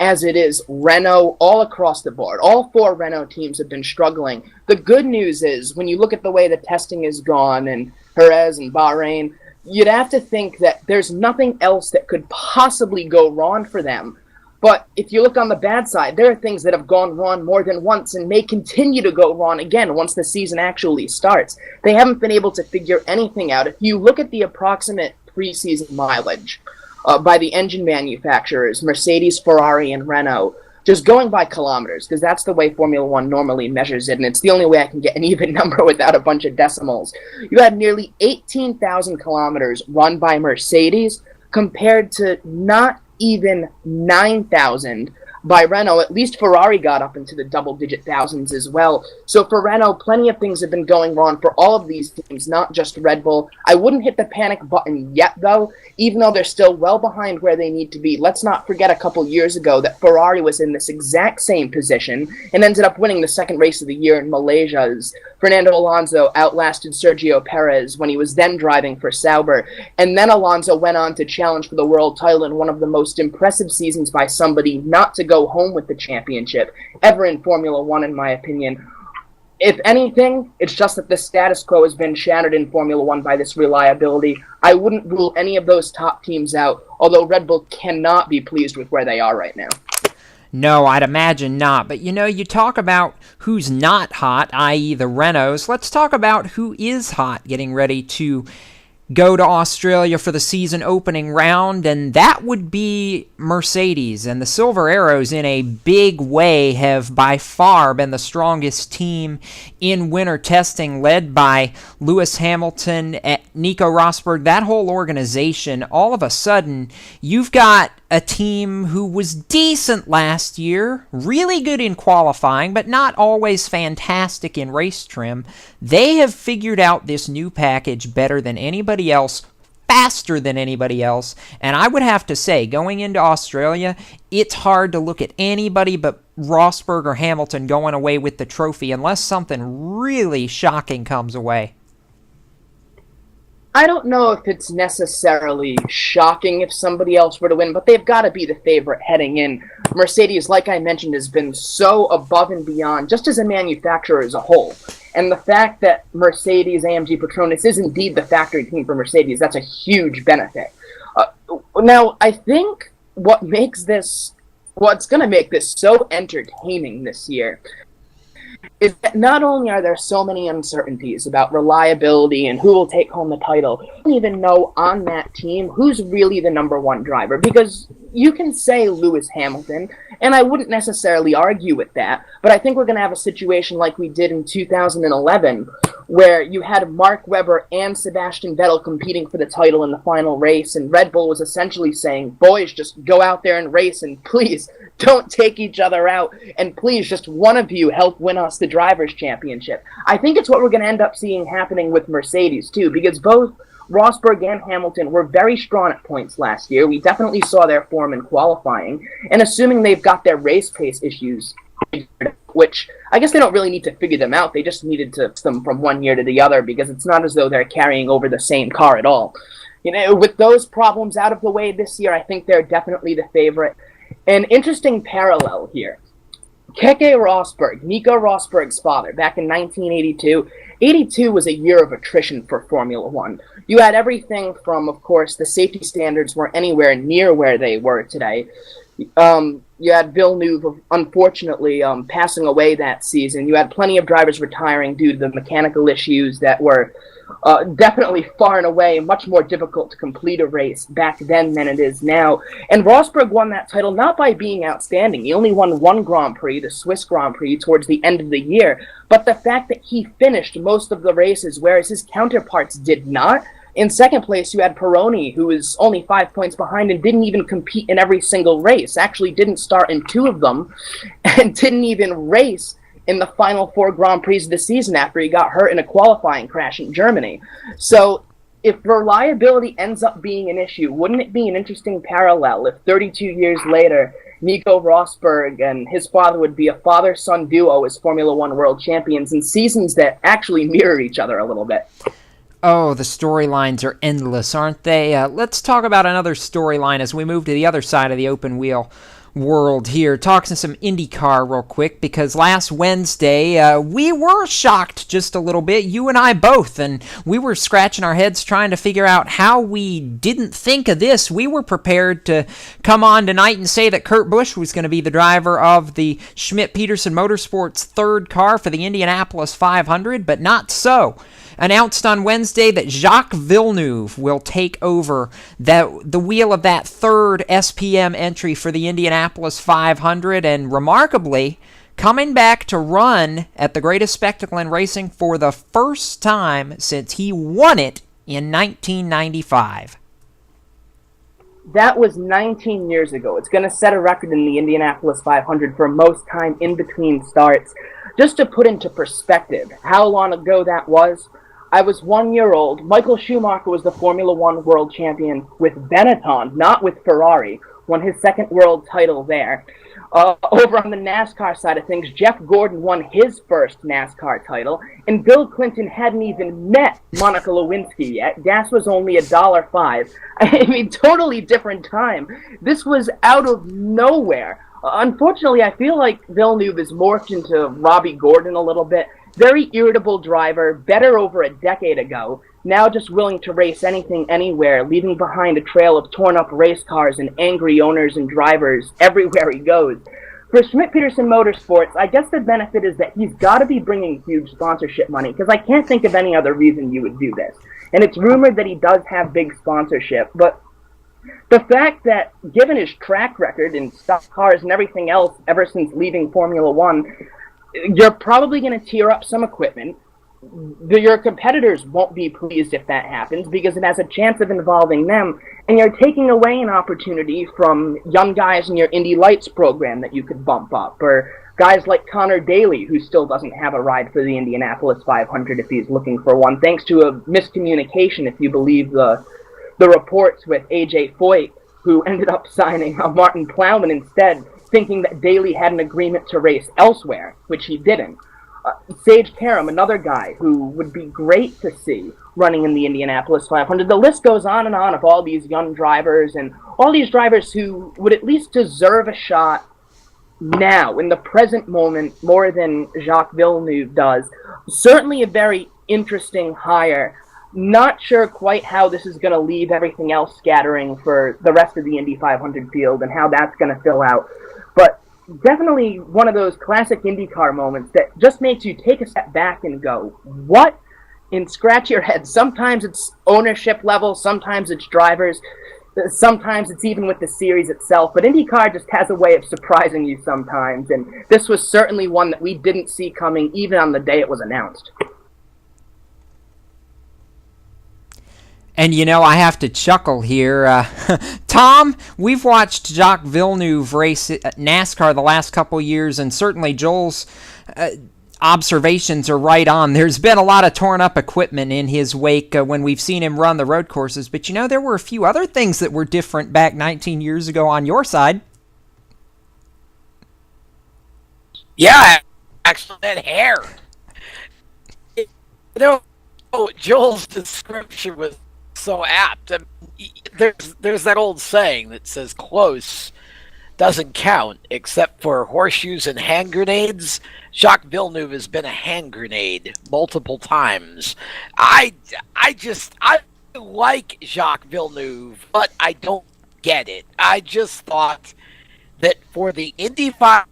as it is Renault all across the board. All 4 Renault teams have been struggling. The good news is, when you look at the way the testing has gone in Jerez and Bahrain, you'd have to think that there's nothing else that could possibly go wrong for them. But if you look on the bad side, there are things that have gone wrong more than once and may continue to go wrong again once the season actually starts. They haven't been able to figure anything out. If you look at the approximate preseason mileage by the engine manufacturers, Mercedes, Ferrari, and Renault, just going by kilometers, because that's the way Formula One normally measures it, and it's the only way I can get an even number without a bunch of decimals. You had nearly 18,000 kilometers run by Mercedes compared to not even 9,000 by Renault. At least Ferrari got up into the double-digit thousands as well. So for Renault, plenty of things have been going wrong for all of these teams, not just Red Bull. I wouldn't hit the panic button yet, though, even though they're still well behind where they need to be. Let's not forget a couple years ago that Ferrari was in this exact same position and ended up winning the second race of the year in Malaysia as Fernando Alonso outlasted Sergio Perez when he was then driving for Sauber. And then Alonso went on to challenge for the world title in one of the most impressive seasons by somebody not to go home with the championship ever in Formula One, in my opinion. If anything, it's just that the status quo has been shattered in Formula One by this reliability. I wouldn't rule any of those top teams out, although Red Bull cannot be pleased with where they are right now. No, I'd imagine not. But, you talk about who's not hot, i.e. the Renaults. Let's talk about who is hot getting ready to go to Australia for the season opening round, and that would be Mercedes. And the Silver Arrows, in a big way, have by far been the strongest team in winter testing, led by Lewis Hamilton, Nico Rosberg, that whole organization. All of a sudden, you've got a team who was decent last year, really good in qualifying, but not always fantastic in race trim. They have figured out this new package better than anybody else, faster than anybody else, and I would have to say, going into Australia, it's hard to look at anybody but Rosberg or Hamilton going away with the trophy unless something really shocking comes away. I don't know if it's necessarily shocking if somebody else were to win, but they've got to be the favorite heading in. Mercedes, like I mentioned, has been so above and beyond, just as a manufacturer as a whole. And the fact that Mercedes-AMG Petronas is indeed the factory team for Mercedes, that's a huge benefit. Now, I think what's going to make this so entertaining this year is that not only are there so many uncertainties about reliability and who will take home the title, you don't even know on that team who's really the number one driver, because you can say Lewis Hamilton, and I wouldn't necessarily argue with that, but I think we're going to have a situation like we did in 2011, where you had Mark Webber and Sebastian Vettel competing for the title in the final race, and Red Bull was essentially saying, boys, just go out there and race, and please don't take each other out, and please just one of you help win us the Drivers' Championship. I think it's what we're going to end up seeing happening with Mercedes, too, because both Rosberg and Hamilton were very strong at points last year. We definitely saw their form in qualifying, and assuming they've got their race pace issues, which I guess they don't really need to figure them out, they just needed to fix them from one year to the other, because it's not as though they're carrying over the same car at all. You know, with those problems out of the way this year, I think they're definitely the favorite. An interesting parallel here. Keke Rosberg, Nico Rosberg's father, back in 1982. 82 was a year of attrition for Formula One. You had everything from, of course, the safety standards weren't anywhere near where they were today. You had Villeneuve, unfortunately, passing away that season. You had plenty of drivers retiring due to the mechanical issues that were definitely far and away much more difficult to complete a race back then than it is now. And Rosberg won that title not by being outstanding. He only won one Grand Prix, the Swiss Grand Prix, towards the end of the year. But the fact that he finished most of the races, whereas his counterparts did not. In second place, you had Pironi, who was only 5 points behind and didn't even compete in every single race. Actually didn't start in two of them and didn't even race in the final four Grand Prix of the season after he got hurt in a qualifying crash in Germany. So if reliability ends up being an issue, wouldn't it be an interesting parallel if 32 years later Nico Rosberg and his father would be a father-son duo as Formula One world champions in seasons that actually mirror each other a little bit? Oh, the storylines are endless, aren't they? Let's talk about another storyline as we move to the other side of the open wheel world here. Talking some IndyCar real quick, because last Wednesday we were shocked just a little bit, you and I both, and we were scratching our heads trying to figure out how we didn't think of this. We were prepared to come on tonight and say that Kurt Busch was going to be the driver of the Schmidt-Peterson Motorsports third car for the Indianapolis 500, but not so. Announced on Wednesday that Jacques Villeneuve will take over the wheel of that third SPM entry for the Indianapolis 500, and remarkably, coming back to run at the greatest spectacle in racing for the first time since he won it in 1995. That was 19 years ago. It's going to set a record in the Indianapolis 500 for most time in between starts. Just to put into perspective how long ago that was, I was 1 year old. Michael Schumacher was the Formula One world champion with Benetton, not with Ferrari, won his second world title there. Over on the NASCAR side of things, Jeff Gordon won his first NASCAR title, and Bill Clinton hadn't even met Monica Lewinsky yet. Gas was only $1.05. I mean, totally different time. This was out of nowhere. Unfortunately, I feel like Villeneuve has morphed into Robbie Gordon a little bit. Very irritable driver, better over a decade ago, now just willing to race anything, anywhere, leaving behind a trail of torn-up race cars and angry owners and drivers everywhere he goes. For Schmidt-Peterson Motorsports, I guess the benefit is that he's got to be bringing huge sponsorship money, because I can't think of any other reason you would do this. And it's rumored that he does have big sponsorship, but the fact that, given his track record in stock cars and everything else ever since leaving Formula One, you're probably going to tear up some equipment. Your competitors won't be pleased if that happens because it has a chance of involving them, and you're taking away an opportunity from young guys in your Indy Lights program that you could bump up, or guys like Connor Daly, who still doesn't have a ride for the Indianapolis 500 if he's looking for one, thanks to a miscommunication, if you believe the reports with AJ Foyt, who ended up signing Martin Plowman instead, thinking that Daly had an agreement to race elsewhere, which he didn't. Sage Karam, another guy who would be great to see running in the Indianapolis 500. The list goes on and on of all these young drivers and all these drivers who would at least deserve a shot now, in the present moment, more than Jacques Villeneuve does. Certainly a very interesting hire. Not sure quite how this is going to leave everything else scattering for the rest of the Indy 500 field and how that's going to fill out. But definitely one of those classic IndyCar moments that just makes you take a step back and go, what? And scratch your head. Sometimes it's ownership level, sometimes it's drivers, sometimes it's even with the series itself. But IndyCar just has a way of surprising you sometimes, and this was certainly one that we didn't see coming even on the day it was announced. And I have to chuckle here. Tom, we've watched Jacques Villeneuve race at NASCAR the last couple years, and certainly Joel's observations are right on. There's been a lot of torn up equipment in his wake when we've seen him run the road courses, but there were a few other things that were different back 19 years ago on your side. Yeah, actually, that hair. Joel's description was so apt. There's that old saying that says close doesn't count except for horseshoes and hand grenades. Jacques Villeneuve has been a hand grenade multiple times. I like Jacques Villeneuve, but I don't get it. I just thought that for the Indy 500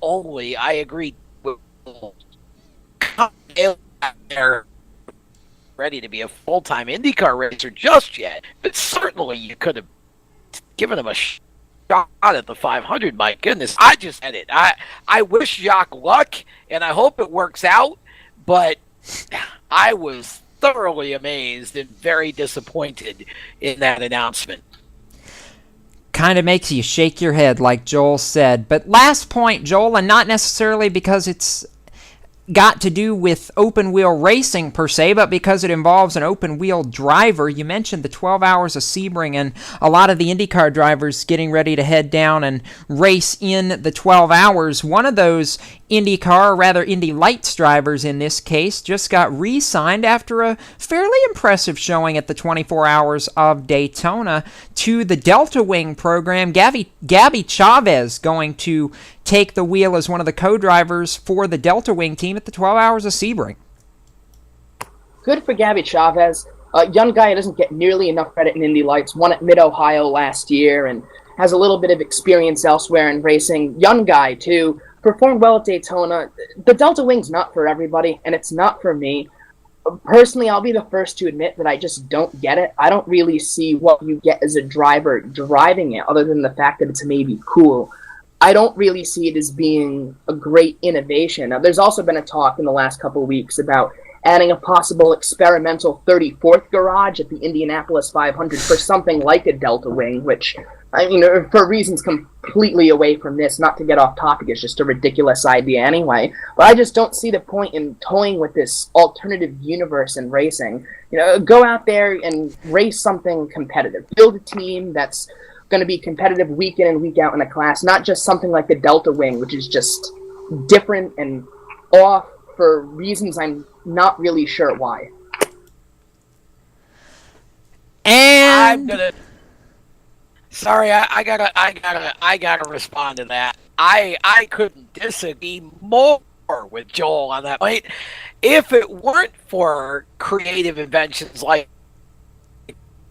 only, I agree with they're ready to be a full-time IndyCar racer just yet, but certainly you could have given him a shot at the 500. My goodness, I just had it. I wish Jacques luck, and I hope it works out, but I was thoroughly amazed and very disappointed in that announcement. Kind of makes you shake your head, like Joel said. But last point, Joel, and not necessarily because it's got to do with open-wheel racing per se, but because it involves an open-wheel driver. You mentioned the 12 hours of Sebring and a lot of the IndyCar drivers getting ready to head down and race in the 12 hours. One of those IndyCar, or rather Indy Lights drivers in this case, just got re-signed after a fairly impressive showing at the 24 Hours of Daytona to the Delta Wing program. Gabby Chavez going to take the wheel as one of the co-drivers for the Delta Wing team at the 12 Hours of Sebring. Good for Gabby Chavez. A young guy who doesn't get nearly enough credit in Indy Lights, won at Mid-Ohio last year and has a little bit of experience elsewhere in racing. Young guy, too. Performed well at Daytona. The Delta Wing's not for everybody, and it's not for me. Personally, I'll be the first to admit that I just don't get it. I don't really see what you get as a driver driving it, other than the fact that it's maybe cool. I don't really see it as being a great innovation. Now, there's also been a talk in the last couple of weeks about adding a possible experimental 34th garage at the Indianapolis 500 for something like a Delta Wing, which, for reasons completely away from this, not to get off topic, is just a ridiculous idea anyway. But I just don't see the point in toying with this alternative universe in racing. Go out there and race something competitive. Build a team that's going to be competitive week in and week out in a class, not just something like the Delta Wing, which is just different and off for reasons I'm not really sure why. And sorry, I gotta respond to that. I couldn't disagree more with Joel on that point. If it weren't for creative inventions like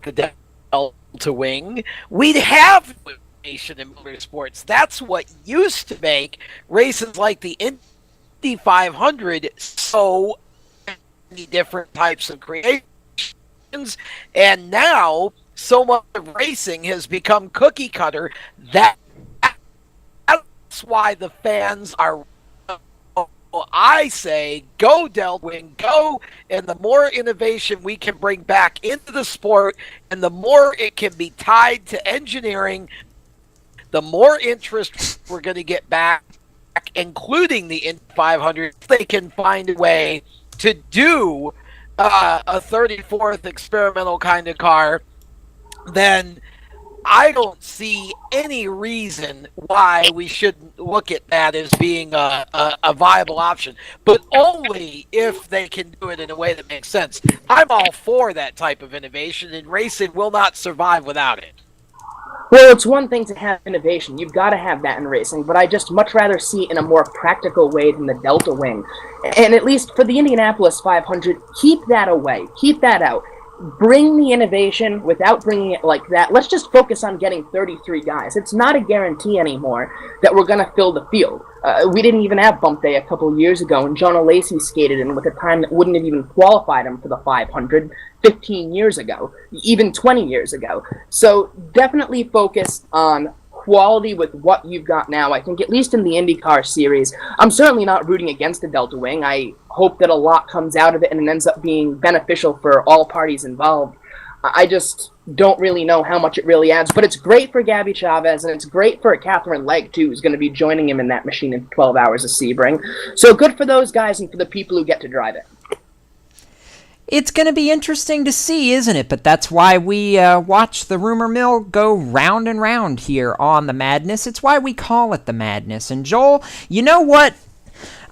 the Delta Wing, we'd have innovation in motorsports. That's what used to make races like the Indy 500 so different types of creations, and now so much of racing has become cookie cutter that's why the fans are. I say go Delwing, go, and the more innovation we can bring back into the sport and the more it can be tied to engineering, the more interest we're going to get back, including the Indy 500. If they can find a way to do a 34th experimental kind of car, then I don't see any reason why we shouldn't look at that as being a viable option, but only if they can do it in a way that makes sense. I'm all for that type of innovation, and racing will not survive without it. Well, it's one thing to have innovation. You've got to have that in racing, but I just much rather see it in a more practical way than the Delta Wing. And at least for the Indianapolis 500, keep that away. Keep that out. Bring the innovation without bringing it like that. Let's just focus on getting 33 guys. It's not a guarantee anymore that we're going to fill the field. We didn't even have bump day a couple of years ago, and John O'Lacey skated in with a time that wouldn't have even qualified him for the 500 15 years ago, even 20 years ago. So definitely focus on quality with what you've got now. I think at least in the IndyCar series, I'm certainly not rooting against the Delta Wing. I hope that a lot comes out of it and it ends up being beneficial for all parties involved. I just don't really know how much it really adds, but it's great for Gabby Chavez, and it's great for Catherine Legg, too, who's going to be joining him in that machine in 12 hours of Sebring. So good for those guys and for the people who get to drive it. It's going to be interesting to see, isn't it? But that's why we watch the rumor mill go round and round here on the Madness. It's why we call it the Madness. And Joel, you know what?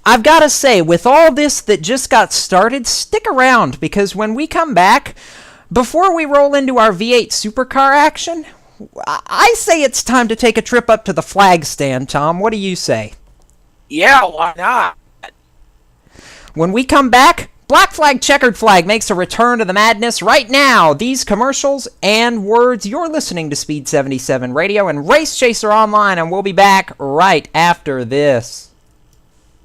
I've got to say, with all this that just got started, stick around, because when we come back, before we roll into our V8 supercar action, I say it's time to take a trip up to the flag stand, Tom. What do you say? Yeah, why not? When we come back, Black Flag Checkered Flag makes a return to the Madness right now. These commercials and words, you're listening to Speed 77 Radio and Race Chaser Online, and we'll be back right after this.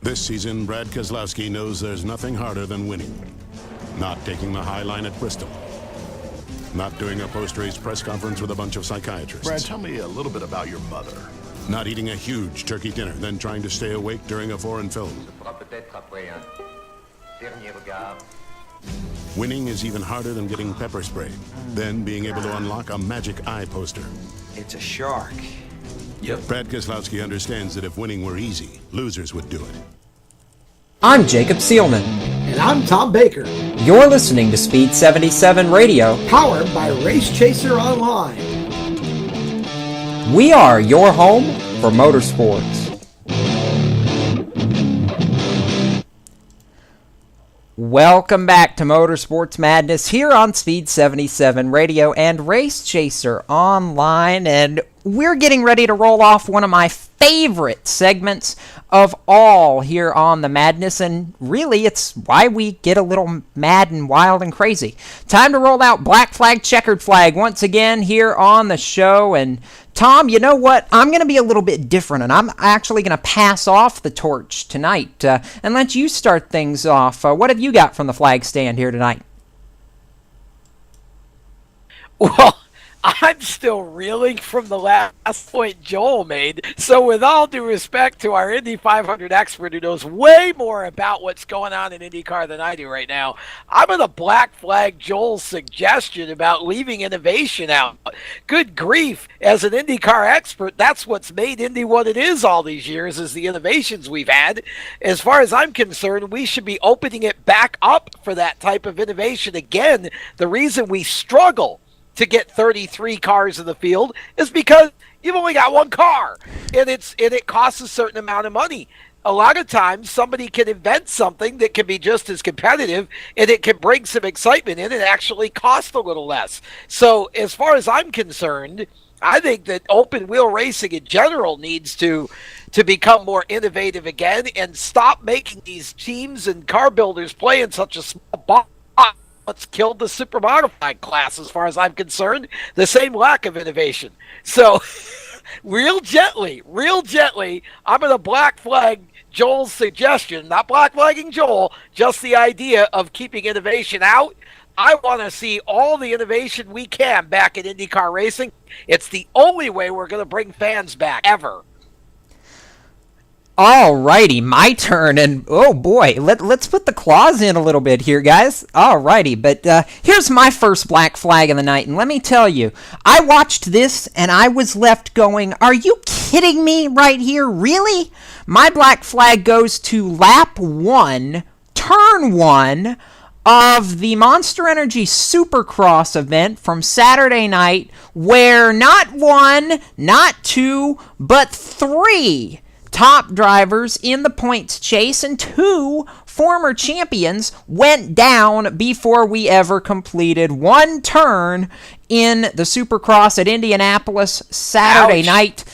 This season, Brad Keselowski knows there's nothing harder than winning. Not taking the high line at Bristol. Not doing a post-race press conference with a bunch of psychiatrists. Brad, tell me a little bit about your mother. Not eating a huge turkey dinner, then trying to stay awake during a foreign film. Winning is even harder than getting pepper sprayed. Then being able to unlock a magic eye poster. It's a shark. Yep. Brad Keselowski understands that if winning were easy, losers would do it. I'm Jacob Seelman. And I'm Tom Baker. You're listening to Speed 77 Radio, powered by Race Chaser Online. We are your home for motorsports. Welcome back to Motorsports Madness here on Speed 77 Radio and Race Chaser Online, and we're getting ready to roll off one of my favorite segments of all here on the Madness, and really it's why we get a little mad and wild and crazy. Time to roll out Black Flag Checkered Flag once again here on the show. And Tom, you know what? I'm going to be a little bit different, and I'm actually going to pass off the torch tonight and let you start things off. What have you got from the flag stand here tonight? Well, I'm still reeling from the last point Joel made. So with all due respect to our Indy 500 expert who knows way more about what's going on in IndyCar than I do right now, I'm going to black flag Joel's suggestion about leaving innovation out. Good grief, as an IndyCar expert, that's what's made Indy what it is all these years, is the innovations we've had. As far as I'm concerned, we should be opening it back up for that type of innovation. Again, the reason we struggle to get 33 cars in the field is because you've only got one car, and it costs a certain amount of money. A lot of times somebody can invent something that can be just as competitive, and it can bring some excitement in and actually cost a little less. So as far as I'm concerned, I think that open wheel racing in general needs to become more innovative again and stop making these teams and car builders play in such a small box. What's killed the super modified class, as far as I'm concerned, the same lack of innovation. So real gently, I'm going to black flag Joel's suggestion, not blackflagging Joel, just the idea of keeping innovation out. I want to see all the innovation we can back in IndyCar racing. It's the only way we're going to bring fans back, ever. Alrighty, my turn, and oh boy, let's put the claws in a little bit here, guys. Alrighty, but here's my first black flag of the night, and let me tell you, I watched this and I was left going, are you kidding me right here? Really? My black flag goes to lap 1, turn 1, of the Monster Energy Supercross event from Saturday night, where not 1, not 2, but 3 top drivers in the points chase and 2 former champions went down before we ever completed one turn in the Supercross at Indianapolis Saturday night.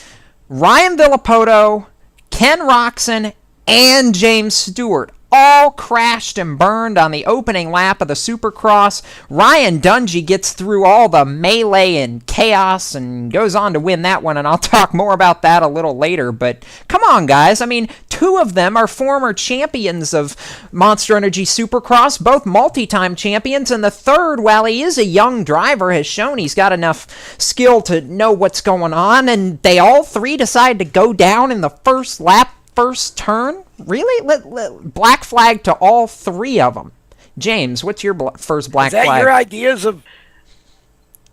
Ryan Villapoto, Ken Roczen, and James Stewart all crashed and burned on the opening lap of the Supercross. Ryan Dungey gets through all the melee and chaos and goes on to win that one, and I'll talk more about that a little later. But come on, guys. I mean, 2 of them are former champions of Monster Energy Supercross, both multi-time champions, and the third, while he is a young driver, has shown he's got enough skill to know what's going on, and they all 3 decide to go down in the first lap, first turn? Really? Black flag to all 3 of them. James, what's your first black flag? Is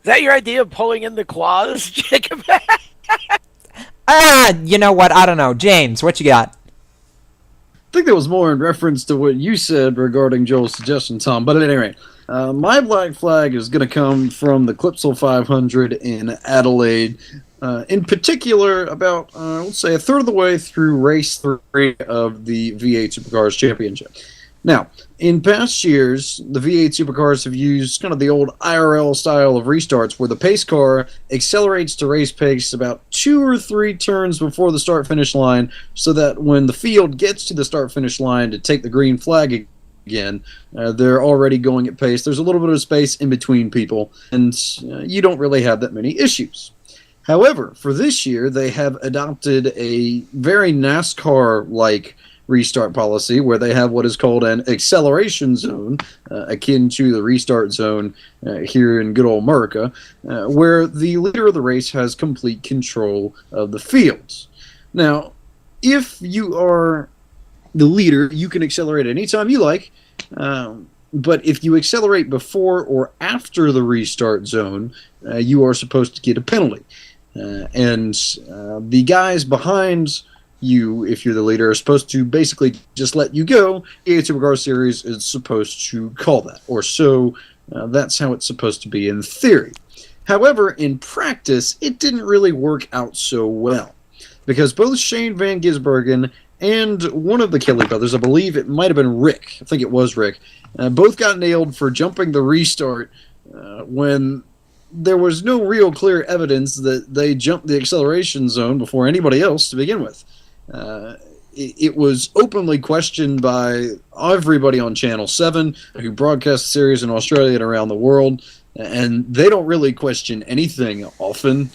that your idea of pulling in the claws, Jacob? You know what? I don't know. James, what you got? I think that was more in reference to what you said regarding Joel's suggestion, Tom. But at any rate, my black flag is going to come from the Clipsal 500 in Adelaide. In particular, about, let's say, a third of the way through race 3 of the V8 Supercars Championship. Now, in past years, the V8 Supercars have used kind of the old IRL style of restarts where the pace car accelerates to race pace about 2 or 3 turns before the start-finish line so that when the field gets to the start-finish line to take the green flag again, they're already going at pace. There's a little bit of space in between people, and you don't really have that many issues. However, for this year, they have adopted a very NASCAR-like restart policy where they have what is called an acceleration zone, akin to the restart zone here in good old America, where the leader of the race has complete control of the fields. Now, if you are the leader, you can accelerate anytime you like, but if you accelerate before or after the restart zone, you are supposed to get a penalty. And the guys behind you, if you're the leader, are supposed to basically just let you go. The V8 Supercar Series is supposed to call that, or so that's how it's supposed to be in theory. However, in practice, it didn't really work out so well, because both Shane Van Gisbergen and one of the Kelly brothers, I believe it might have been Rick, I think it was Rick, both got nailed for jumping the restart when there was no real clear evidence that they jumped the acceleration zone before anybody else to begin with. It was openly questioned by everybody on Channel 7 who broadcast the series in Australia and around the world, and they don't really question anything often.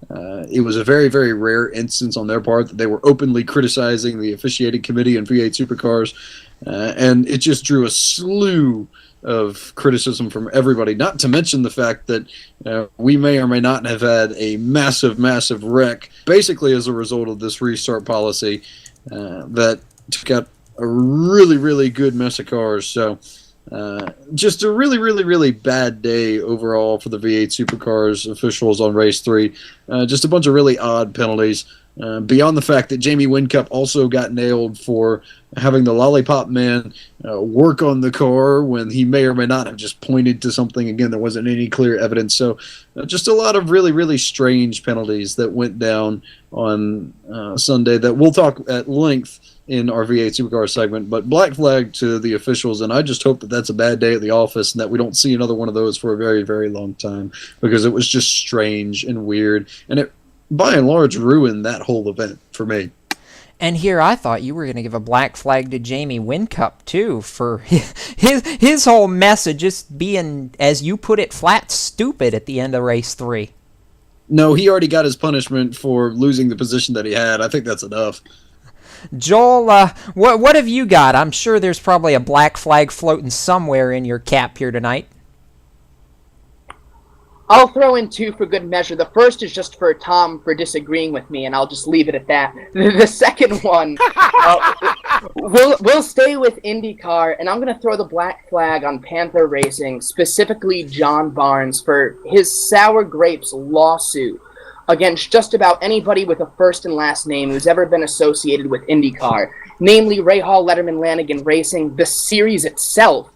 It was a very, very rare instance on their part that they were openly criticizing the officiating committee in V8 Supercars, and it just drew a slew of criticism from everybody, not to mention the fact that we may or may not have had a massive, massive wreck, basically as a result of this restart policy that took out a really, really good mess of cars. So just a really, really, really bad day overall for the V8 Supercars officials on race 3. Just a bunch of really odd penalties. Beyond the fact that Jamie Whincup also got nailed for having the Lollipop Man work on the car when he may or may not have just pointed to something. Again, there wasn't any clear evidence. So just a lot of really, really strange penalties that went down on Sunday that we'll talk at length in our V8 Supercar segment. But black flag to the officials, and I just hope that that's a bad day at the office and that we don't see another one of those for a very, very long time, because it was just strange and weird, and it by and large ruined that whole event for me. And here I thought you were going to give a black flag to Jamie Whincup, too, for his whole message just being, as you put it, flat stupid at the end of race 3. No, he already got his punishment for losing the position that he had. I think that's enough. Joel, what have you got? I'm sure there's probably a black flag floating somewhere in your cap here tonight. I'll throw in 2 for good measure. The first is just for Tom for disagreeing with me, and I'll just leave it at that. The second one, we'll stay with IndyCar, and I'm going to throw the black flag on Panther Racing, specifically John Barnes, for his sour grapes lawsuit against just about anybody with a first and last name who's ever been associated with IndyCar, namely Ray Hall, Letterman, Lanigan Racing, the series itself,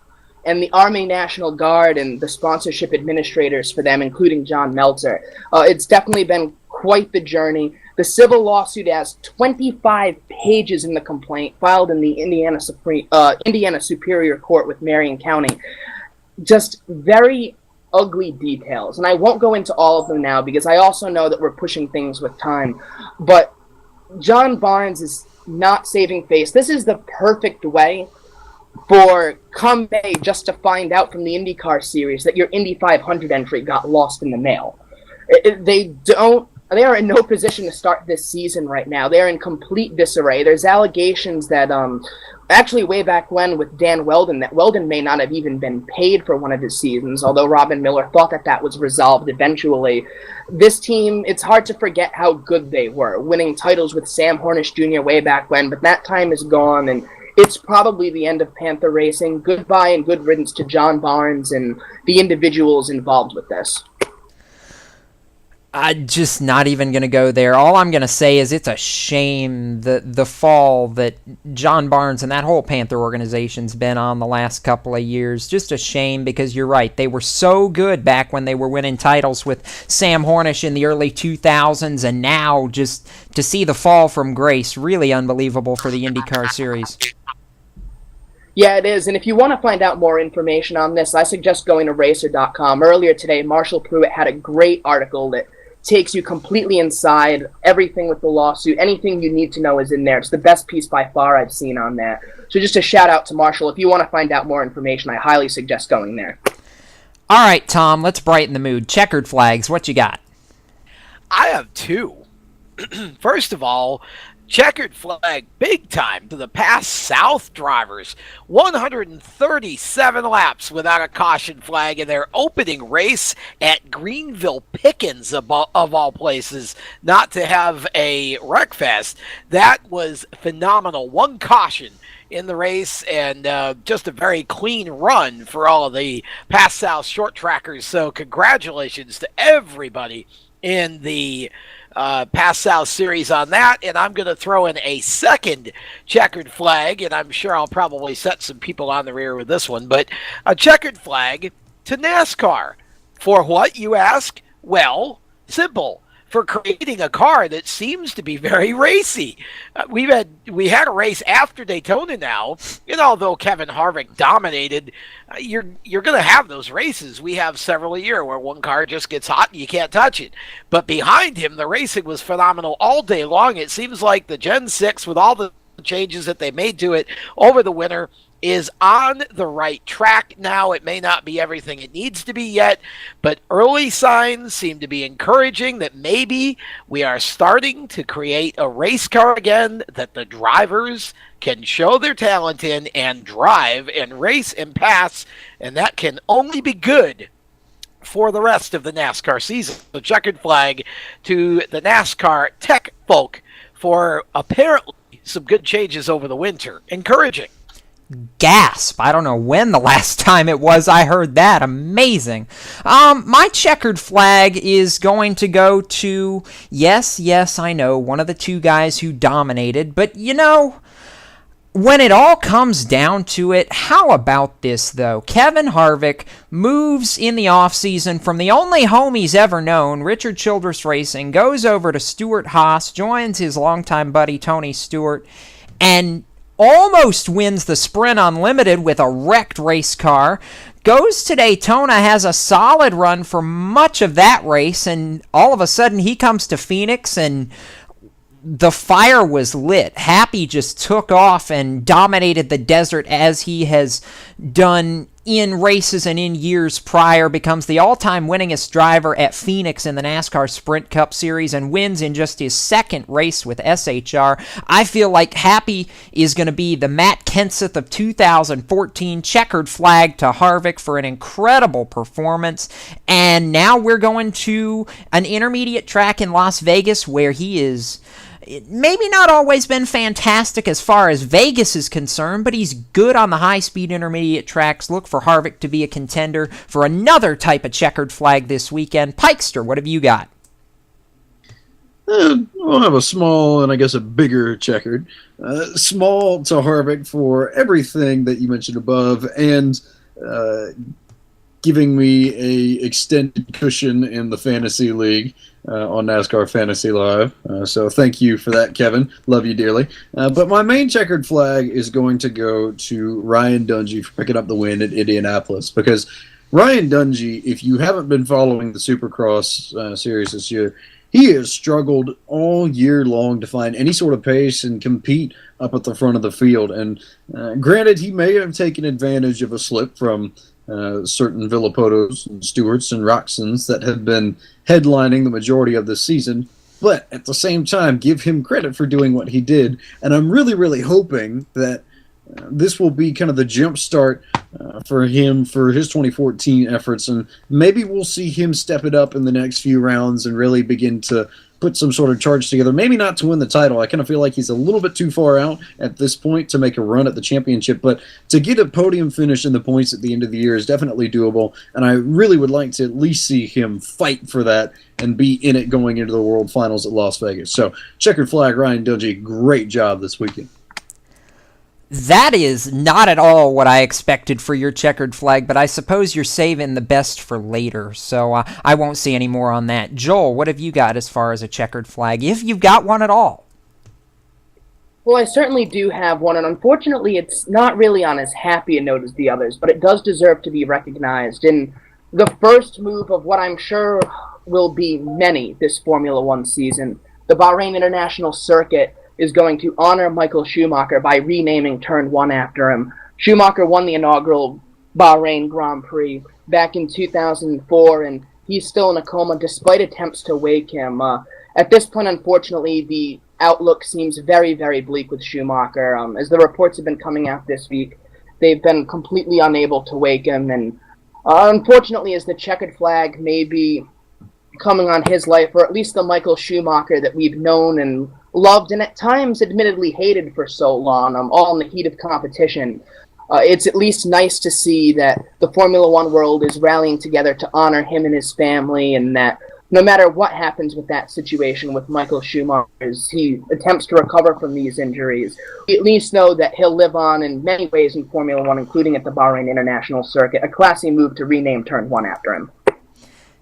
and the Army National Guard and the sponsorship administrators for them, including John Meltzer. It's definitely been quite the journey. The civil lawsuit has 25 pages in the complaint filed in the Indiana Superior Court with Marion County. Just very ugly details. And I won't go into all of them now because I also know that we're pushing things with time. But John Barnes is not saving face. This is the perfect way for come May just to find out from the IndyCar series that your Indy 500 entry got lost in the mail. They are in no position to start this season right now. They're in complete disarray. There's allegations that, actually way back when with Dan Weldon, that Weldon may not have even been paid for one of his seasons, although Robin Miller thought that was resolved eventually. This team, it's hard to forget how good they were, winning titles with Sam Hornish Jr. way back when, but that time is gone, and it's probably the end of Panther Racing. Goodbye and good riddance to John Barnes and the individuals involved with this. I'm just not even going to go there. All I'm going to say is it's a shame the fall that John Barnes and that whole Panther organization's been on the last couple of years. Just a shame because you're right. They were so good back when they were winning titles with Sam Hornish in the early 2000s, and now just to see the fall from grace, really unbelievable for the IndyCar series. Yeah, it is. And if you want to find out more information on this, I suggest going to racer.com. Earlier today, Marshall Pruitt had a great article that takes you completely inside everything with the lawsuit. Anything you need to know is in there. It's the best piece by far I've seen on that. So just a shout out to Marshall. If you want to find out more information, I highly suggest going there. All right, Tom, let's brighten the mood. Checkered flags, what you got? I have 2. First of all, checkered flag big time to the Pass South drivers. 137 laps without a caution flag in their opening race at Greenville Pickens, of all places, not to have a wreck fest. That was phenomenal. 1 caution in the race, and just a very clean run for all of the Pass South short trackers. So congratulations to everybody in the Pass South series on that, and I'm going to throw in a second checkered flag, and I'm sure I'll probably set some people on the rear with this one, but a checkered flag to NASCAR. For what, you ask? Well, simple. For creating a car that seems to be very racy. We had a race after Daytona now, and although Kevin Harvick dominated, you're going to have those races. We have several a year where one car just gets hot and you can't touch it. But behind him, the racing was phenomenal all day long. It seems like the Gen 6, with all the changes that they made to it over the winter, is on the right track now. It may not be everything it needs to be yet, but early signs seem to be encouraging that maybe we are starting to create a race car again that the drivers can show their talent in and drive and race and pass, and that can only be good for the rest of the NASCAR season. So checkered flag to the NASCAR tech folk for apparently some good changes over the winter. Encouraging. Gasp. I don't know when the last time it was I heard that. Amazing. My checkered flag is going to go to, yes, I know, one of the 2 guys who dominated, but you know, when it all comes down to it, how about this, though? Kevin Harvick moves in the offseason from the only home he's ever known, Richard Childress Racing, goes over to Stewart Haas, joins his longtime buddy Tony Stewart, and almost wins the Sprint Unlimited with a wrecked race car, goes to Daytona, has a solid run for much of that race, and all of a sudden he comes to Phoenix and the fire was lit. Happy just took off and dominated the desert as he has done in races and in years prior, becomes the all-time winningest driver at Phoenix in the NASCAR Sprint Cup Series, and wins in just his second race with SHR. I feel like Happy is going to be the Matt Kenseth of 2014, checkered flag to Harvick for an incredible performance. And now we're going to an intermediate track in Las Vegas where he is maybe not always been fantastic as far as Vegas is concerned, but he's good on the high-speed intermediate tracks. Look for Harvick to be a contender for another type of checkered flag this weekend. Pikester, what have you got? I'll have a small and I guess a bigger checkered. Small to Harvick for everything that you mentioned above, and giving me a extended cushion in the fantasy league on NASCAR Fantasy Live. So thank you for that, Kevin. Love you dearly. But my main checkered flag is going to go to Ryan Dungey for picking up the win at Indianapolis, because Ryan Dungey, if you haven't been following the Supercross series this year, he has struggled all year long to find any sort of pace and compete up at the front of the field. And granted, he may have taken advantage of a slip from certain Villapotos and Stewarts and Roxons that have been headlining the majority of this season, but at the same time, give him credit for doing what he did. And I'm really, really hoping that this will be kind of the jump start for him for his 2014 efforts, and maybe we'll see him step it up in the next few rounds and really begin to put some sort of charge together. Maybe not to win the title. I kind of feel like he's a little bit too far out at this point to make a run at the championship, but to get a podium finish in the points at the end of the year is definitely doable, and I really would like to at least see him fight for that and be in it going into the World Finals at Las Vegas. So, checkered flag, Ryan Dungey, great job this weekend. That is not at all what I expected for your checkered flag, but I suppose you're saving the best for later, so I won't see any more on that. Joel, what have you got as far as a checkered flag, if you've got one at all? Well, I certainly do have one, and unfortunately it's not really on as happy a note as the others, but it does deserve to be recognized in the first move of what I'm sure will be many this Formula One season. The Bahrain International Circuit is going to honor Michael Schumacher by renaming Turn 1 after him. Schumacher won the inaugural Bahrain Grand Prix back in 2004, and he's still in a coma despite attempts to wake him. At this point, unfortunately, the outlook seems very, very bleak with Schumacher. As the reports have been coming out this week, they've been completely unable to wake him, and unfortunately, as the checkered flag may be coming on his life, or at least the Michael Schumacher that we've known and loved and at times admittedly hated for so long, all in the heat of competition. It's at least nice to see that the Formula One world is rallying together to honor him and his family, and that no matter what happens with that situation with Michael Schumacher, as he attempts to recover from these injuries, we at least know that he'll live on in many ways in Formula One, including at the Bahrain International Circuit. A classy move to rename Turn 1 after him.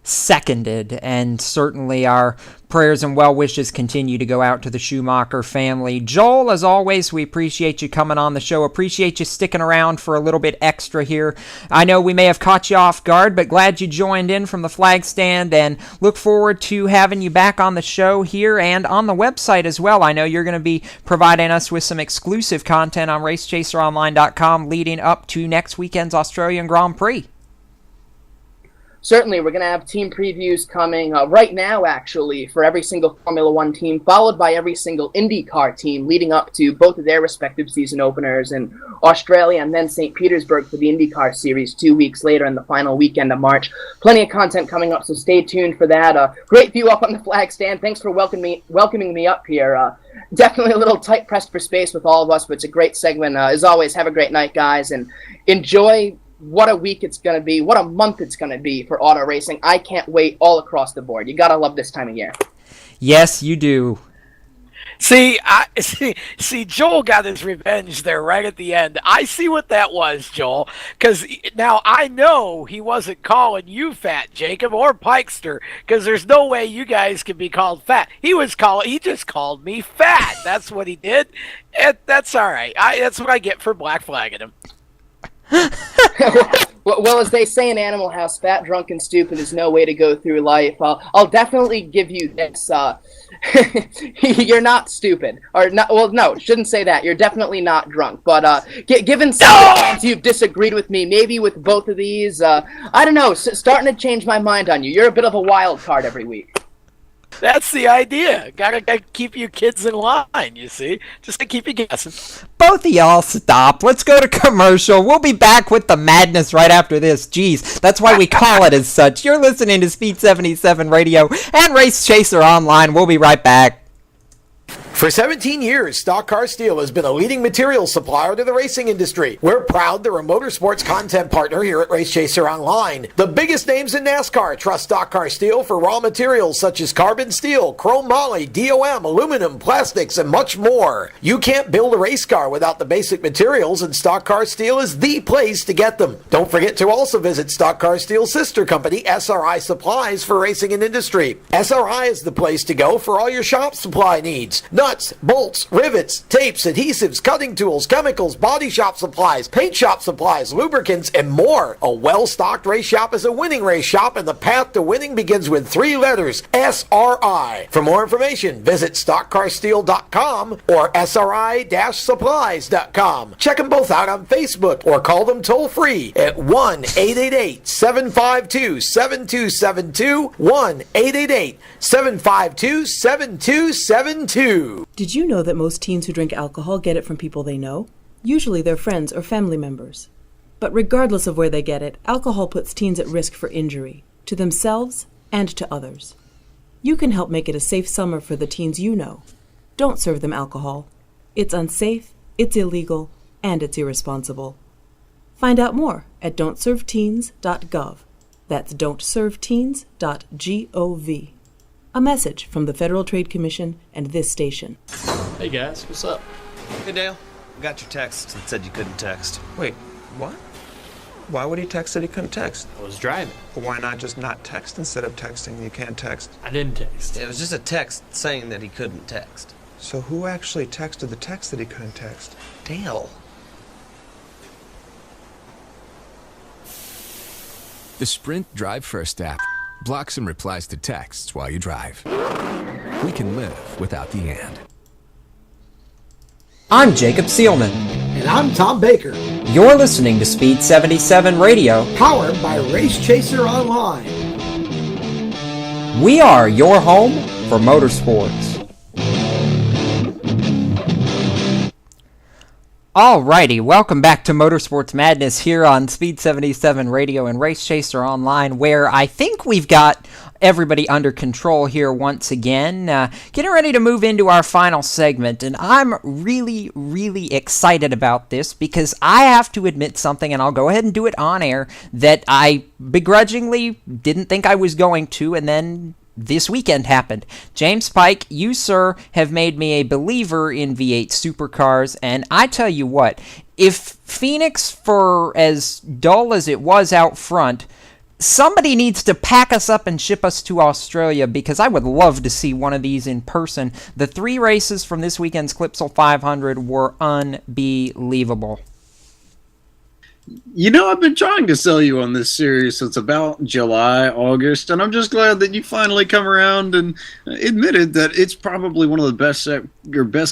Seconded, and certainly our prayers and well wishes continue to go out to the Schumacher family. Joel, as always, we appreciate you coming on the show, appreciate you sticking around for a little bit extra here. I know we may have caught you off guard, but glad you joined in from the flag stand, and look forward to having you back on the show here and on the website as well. I know you're going to be providing us with some exclusive content on RaceChaserOnline.com leading up to next weekend's Australian Grand Prix. Certainly, we're going to have team previews coming right now, actually, for every single Formula One team, followed by every single IndyCar team leading up to both of their respective season openers in Australia and then St. Petersburg for the IndyCar Series 2 weeks later in the final weekend of March. Plenty of content coming up, so stay tuned for that. Great view up on the flag stand. Thanks for welcoming me up here. Definitely a little tight pressed for space with all of us, but it's a great segment. As always, have a great night, guys, and enjoy what a week it's going to be, what a month it's going to be for auto racing. I can't wait all across the board. You got to love this time of year. Yes, you do. See, Joel got his revenge there right at the end. I see what that was, Joel, because now I know he wasn't calling you fat, Jacob, or Pikester, because there's no way you guys can be called fat. He just called me fat. That's what he did. That's all right. That's what I get for black flagging him. Well, as they say in Animal House, fat, drunk, and stupid is no way to go through life. I'll definitely give you this. You're not stupid, or not. Well, no, shouldn't say that. You're definitely not drunk. But given some times you've disagreed with me, maybe with both of these, I don't know. Starting to change my mind on you. You're a bit of a wild card every week. That's the idea. Gotta keep you kids in line, you see? Just to keep you guessing. Both of y'all stop. Let's go to commercial. We'll be back with the madness right after this. Jeez, that's why we call it as such. You're listening to Speed77 Radio and Race Chaser Online. We'll be right back. For 17 years, Stock Car Steel has been a leading materials supplier to the racing industry. We're proud they're a motorsports content partner here at Race Chaser Online. The biggest names in NASCAR trust Stock Car Steel for raw materials such as carbon steel, chrome moly, DOM, aluminum, plastics, and much more. You can't build a race car without the basic materials, and Stock Car Steel is the place to get them. Don't forget to also visit Stock Car Steel's sister company, SRI Supplies, for racing and industry. SRI is the place to go for all your shop supply needs. Nuts, bolts, rivets, tapes, adhesives, cutting tools, chemicals, body shop supplies, paint shop supplies, lubricants, and more. A well-stocked race shop is a winning race shop, and the path to winning begins with 3 letters, SRI. For more information, visit stockcarsteel.com or SRI-supplies.com. Check them both out on Facebook or call them toll-free at 1-888-752-7272, 1-888-752-7272. Did you know that most teens who drink alcohol get it from people they know? Usually their friends or family members. But regardless of where they get it, alcohol puts teens at risk for injury, to themselves and to others. You can help make it a safe summer for the teens you know. Don't serve them alcohol. It's unsafe, it's illegal, and it's irresponsible. Find out more at don'tserveteens.gov. That's don'tserveteens.gov. A message from the Federal Trade Commission and this station. Hey guys, what's up? Hey Dale, I got your text that said you couldn't text. Wait, what? Why would he text that he couldn't text? I was driving. Well, why not just not text instead of texting you can't text? I didn't text. It was just a text saying that he couldn't text. So who actually texted the text that he couldn't text? Dale. The Sprint Drive First app blocks and replies to texts while you drive. We can live without the and. I'm Jacob Seelman. And I'm Tom Baker. You're listening to Speed77 Radio, powered by Race Chaser Online. We are your home for motorsports. Alrighty, welcome back to Motorsports Madness here on Speed77 Radio and Race Chaser Online, where I think we've got everybody under control here once again. Getting ready to move into our final segment, and I'm really, really excited about this because I have to admit something, and I'll go ahead and do it on air, that I begrudgingly didn't think I was going to, and then this weekend happened. James Pike, you, sir, have made me a believer in V8 supercars, and I tell you what, if Phoenix, for as dull as it was out front, somebody needs to pack us up and ship us to Australia, because I would love to see one of these in person. The 3 races from this weekend's Clipsal 500 were unbelievable. You know, I've been trying to sell you on this series since about July, August, and I'm just glad that you finally come around and admitted that it's probably one of the best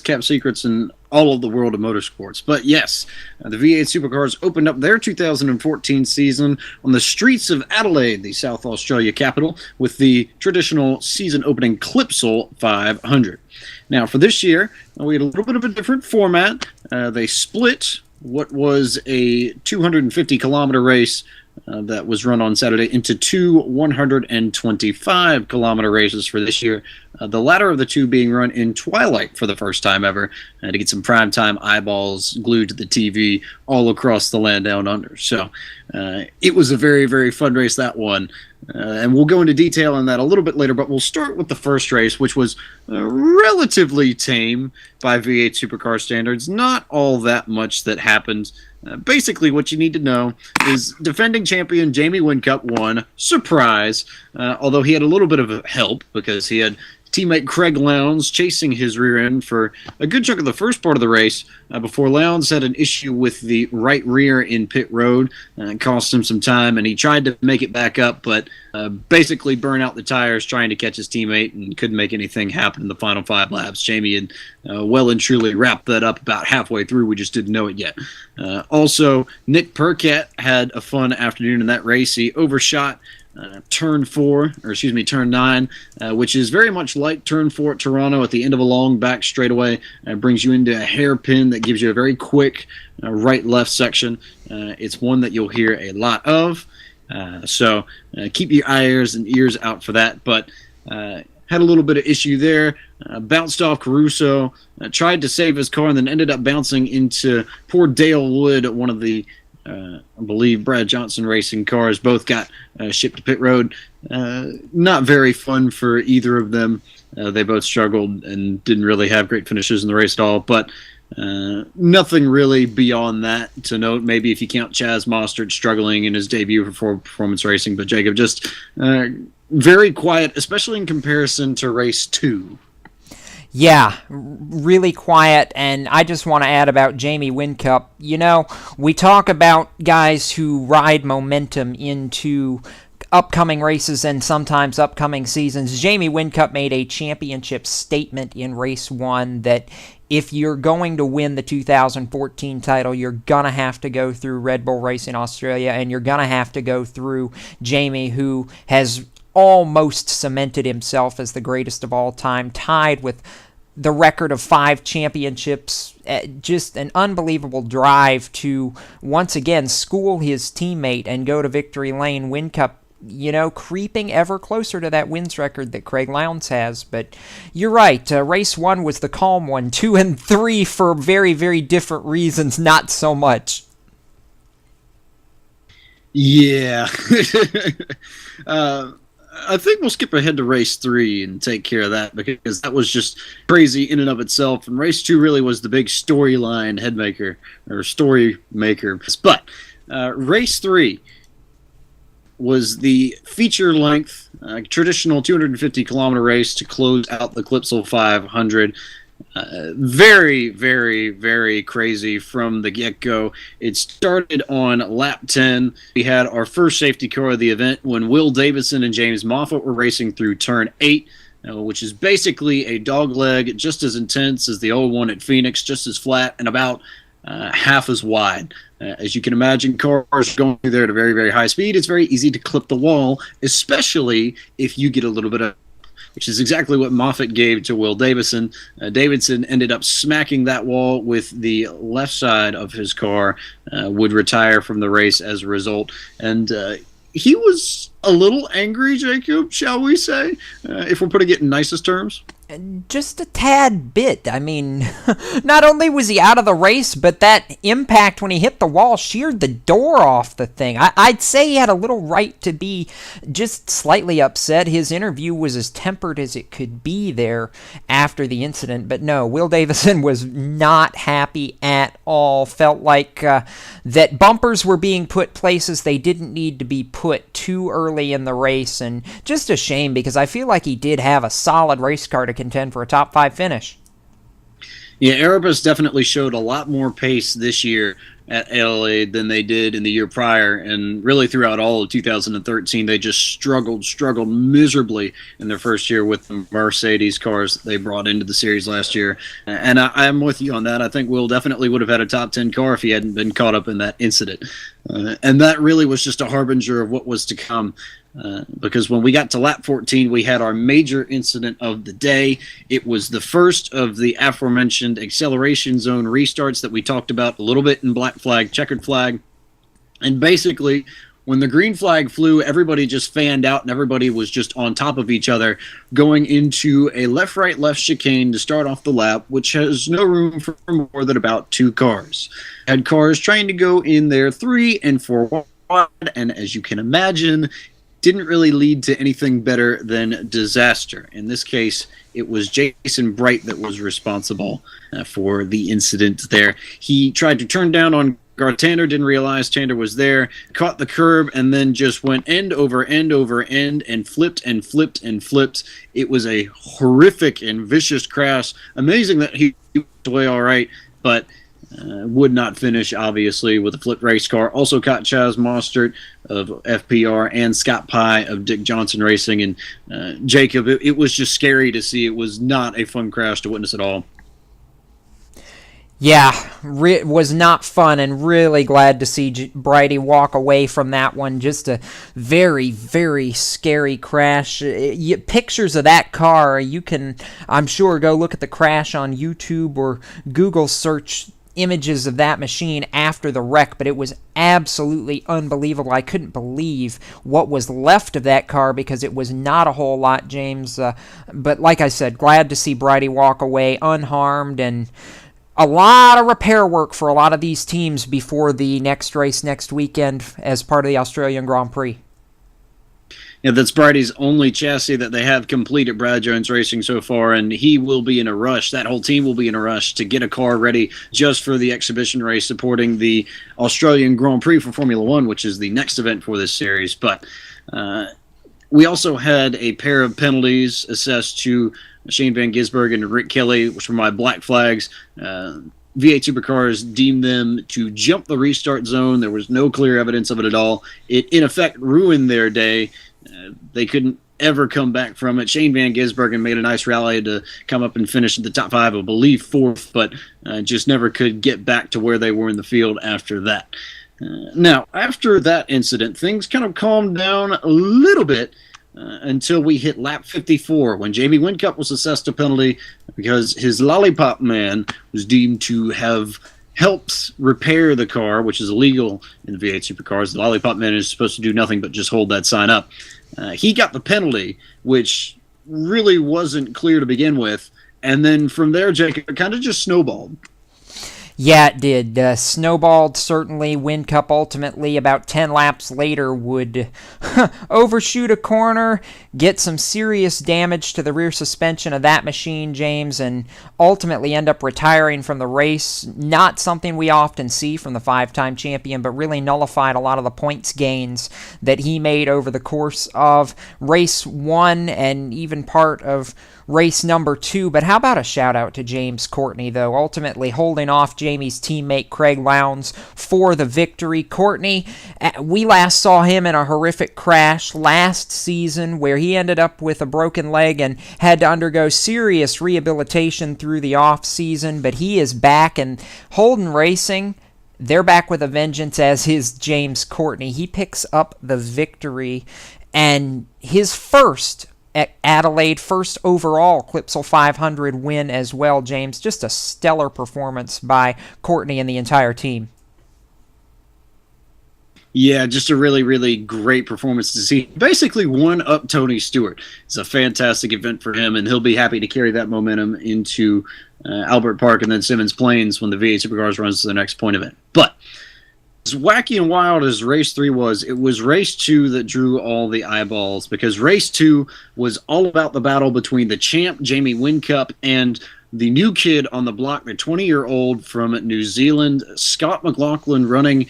kept secrets in all of the world of motorsports. But yes, the V8 Supercars opened up their 2014 season on the streets of Adelaide, the South Australia capital, with the traditional season opening Clipsal 500. Now, for this year, we had a little bit of a different format. They split what was a 250-kilometer race that was run on Saturday into 2 125-kilometer races for this year. The latter of the two being run in twilight for the first time ever, to get some primetime eyeballs glued to the TV all across the land down under. So it was a very, very fun race, that one. And we'll go into detail on that a little bit later, but we'll start with the first race, which was relatively tame by V8 Supercar standards. Not all that much that happened. Basically, what you need to know is defending champion Jamie Whincup won. Surprise! Although he had a little bit of help because he had teammate Craig Lowndes chasing his rear end for a good chunk of the first part of the race before Lowndes had an issue with the right rear in pit road. It cost him some time, and he tried to make it back up, but basically burned out the tires trying to catch his teammate and couldn't make anything happen in the final 5 laps. Jamie had well and truly wrapped that up about halfway through. We just didn't know it yet. Also, Nick Percat had a fun afternoon in that race. He overshot turn 9, which is very much like turn 4 at Toronto at the end of a long back straightaway. Brings you into a hairpin that gives you a very quick right-left section. It's one that you'll hear a lot of. So keep your ears and ears out for that. But had a little bit of issue there. Bounced off Caruso. Tried to save his car and then ended up bouncing into poor Dale Wood, one of the I believe Brad Johnson racing cars. Both got shipped to pit road. Not very fun for either of them. They both struggled and didn't really have great finishes in the race at all. But nothing really beyond that to note. Maybe if you count Chaz Mostert struggling in his debut for performance racing. But Jacob, just very quiet, especially in comparison to race 2. Yeah, really quiet, and I just want to add about Jamie Whincup. You know, we talk about guys who ride momentum into upcoming races and sometimes upcoming seasons. Jamie Whincup made a championship statement in race 1 that if you're going to win the 2014 title, you're going to have to go through Red Bull Racing Australia, and you're going to have to go through Jamie, who has almost cemented himself as the greatest of all time, tied with the record of 5 championships. Just an unbelievable drive to once again school his teammate and go to victory lane. Whincup, you know, creeping ever closer to that wins record that Craig Lowndes has. But you're right, race 1 was the calm one. 2 and 3 for very, very different reasons, not so much. Yeah. I think we'll skip ahead to race 3 and take care of that, because that was just crazy in and of itself. And race 2 really was the big storyline headmaker, or story maker. But race 3 was the feature-length, traditional 250-kilometer race to close out the Clipsal 500. Very, very, very crazy from the get-go. It started on lap 10. We had our first safety car of the event when Will Davidson and James Moffitt were racing through turn 8, which is basically a dogleg just as intense as the old one at Phoenix, just as flat and about half as wide. As you can imagine, cars going through there at a very, very high speed. It's very easy to clip the wall, especially if you get a little bit of, which is exactly what Moffitt gave to Will Davidson. Davidson ended up smacking that wall with the left side of his car, would retire from the race as a result. And he was a little angry, Jacob, shall we say, if we're putting it in nicest terms. Just a tad bit. I mean, not only was he out of the race, but that impact when he hit the wall sheared the door off the thing. I'd say he had a little right to be just slightly upset. His interview was as tempered as it could be there after the incident. But no, Will Davison was not happy at all. Felt like that bumpers were being put places they didn't need to be put too early in the race. And just a shame, because I feel like he did have a solid race car to contend for a top 5 finish. Yeah, Erebus definitely showed a lot more pace this year at ALA than they did in the year prior, and really throughout all of 2013 they just struggled miserably in their first year with the Mercedes cars they brought into the series last year. And I'm with you on that. I think Will definitely would have had a top 10 car if he hadn't been caught up in that incident. And that really was just a harbinger of what was to come. Because when we got to lap 14, we had our major incident of the day. It was the first of the aforementioned acceleration zone restarts that we talked about a little bit in black flag, checkered flag. And basically, when the green flag flew, everybody just fanned out and everybody was just on top of each other going into a left-right-left chicane to start off the lap, which has no room for more than about 2 cars. Had cars trying to go in there 3 and 4 wide, and as you can imagine, didn't really lead to anything better than disaster. In this case, it was Jason Bright that was responsible for the incident there. He tried to turn down on Tanner didn't realize Tanner was there, caught the curb, and then just went end over end over end and flipped and flipped and flipped. It was a horrific and vicious crash. Amazing that he went away all right, but would not finish, obviously, with a flipped race car. Also caught Chaz Mostert of FPR and Scott Pye of Dick Johnson Racing. And Jacob, it was just scary to see. It was not a fun crash to witness at all. Yeah, was not fun, and really glad to see Bridie walk away from that one. Just a very, very scary crash. Pictures of that car, you can, I'm sure, go look at the crash on YouTube or Google search images of that machine after the wreck, but it was absolutely unbelievable. I couldn't believe what was left of that car because it was not a whole lot, James. But like I said, glad to see Bridie walk away unharmed, and a lot of repair work for a lot of these teams before the next race next weekend as part of the Australian Grand Prix. Yeah, that's Bridie's only chassis that they have complete at Brad Jones Racing so far, and he will be in a rush. That whole team will be in a rush to get a car ready just for the exhibition race supporting the Australian Grand Prix for Formula One, which is the next event for this series. But we also had a pair of penalties assessed to Shane Van Gisbergen and Rick Kelly, which were my black flags. V8 Supercars deemed them to jump the restart zone. There was no clear evidence of it at all. It, in effect, ruined their day. They couldn't ever come back from it. Shane Van Gisbergen made a nice rally to come up and finish in the top 5, I believe 4th, but just never could get back to where they were in the field after that. Now, after that incident, things kind of calmed down a little bit until we hit lap 54 when Jamie Whincup was assessed a penalty because his lollipop man was deemed to have helped repair the car, which is illegal in the V8 Supercars. The lollipop man is supposed to do nothing but just hold that sign up. He got the penalty, which really wasn't clear to begin with, and then from there, Jake, it kind of just snowballed. Yeah, it did. Snowballed, certainly. Whincup ultimately, about 10 laps later, would overshoot a corner, get some serious damage to the rear suspension of that machine, James, and ultimately end up retiring from the race. Not something we often see from the 5-time champion, but really nullified a lot of the points gains that he made over the course of race 1 and even part of race number 2. But how about a shout out to James Courtney, though, ultimately holding off Jamie's teammate Craig Lowndes for the victory. Courtney, we last saw him in a horrific crash last season where he ended up with a broken leg and had to undergo serious rehabilitation through the off season, but he is back, and Holden Racing, they're back with a vengeance, as is James Courtney. He picks up the victory, and his first at Adelaide, first overall Clipsal 500 win as well, James. Just a stellar performance by Courtney and the entire team. Yeah, just a really, really great performance to see. Basically won up Tony Stewart. It's a fantastic event for him, and he'll be happy to carry that momentum into Albert Park and then Simmons Plains when the V8 Supercars runs to the next point event. But as wacky and wild as race 3 was, it was race 2 that drew all the eyeballs, because race 2 was all about the battle between the champ, Jamie Whincup, and the new kid on the block, the 20-year-old from New Zealand, Scott McLaughlin, running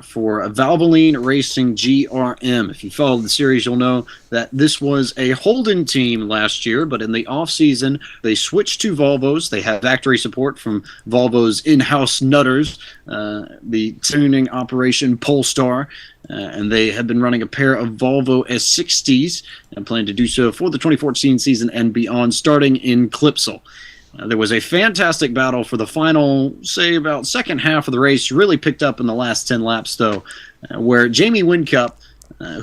for Valvoline Racing GRM. If you followed the series, you'll know that this was a Holden team last year, but in the off-season, they switched to Volvos. They had factory support from Volvo's in-house nutters, the tuning operation Polestar, and they had been running a pair of Volvo S60s and plan to do so for the 2014 season and beyond, starting in Clipsal. There was a fantastic battle for the final, say, about second half of the race. Really picked up in the last 10 laps, though, where Jamie Whincup,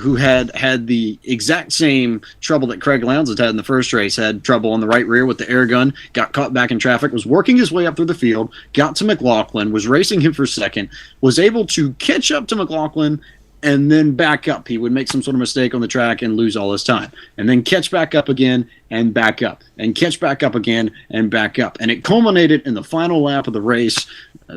who had the exact same trouble that Craig Lowndes had in the first race, had trouble on the right rear with the air gun, got caught back in traffic, was working his way up through the field, got to McLaughlin, was racing him for second, was able to catch up to McLaughlin, and then back up. He would make some sort of mistake on the track and lose all his time. And then catch back up again and back up. And catch back up again and back up. And it culminated in the final lap of the race.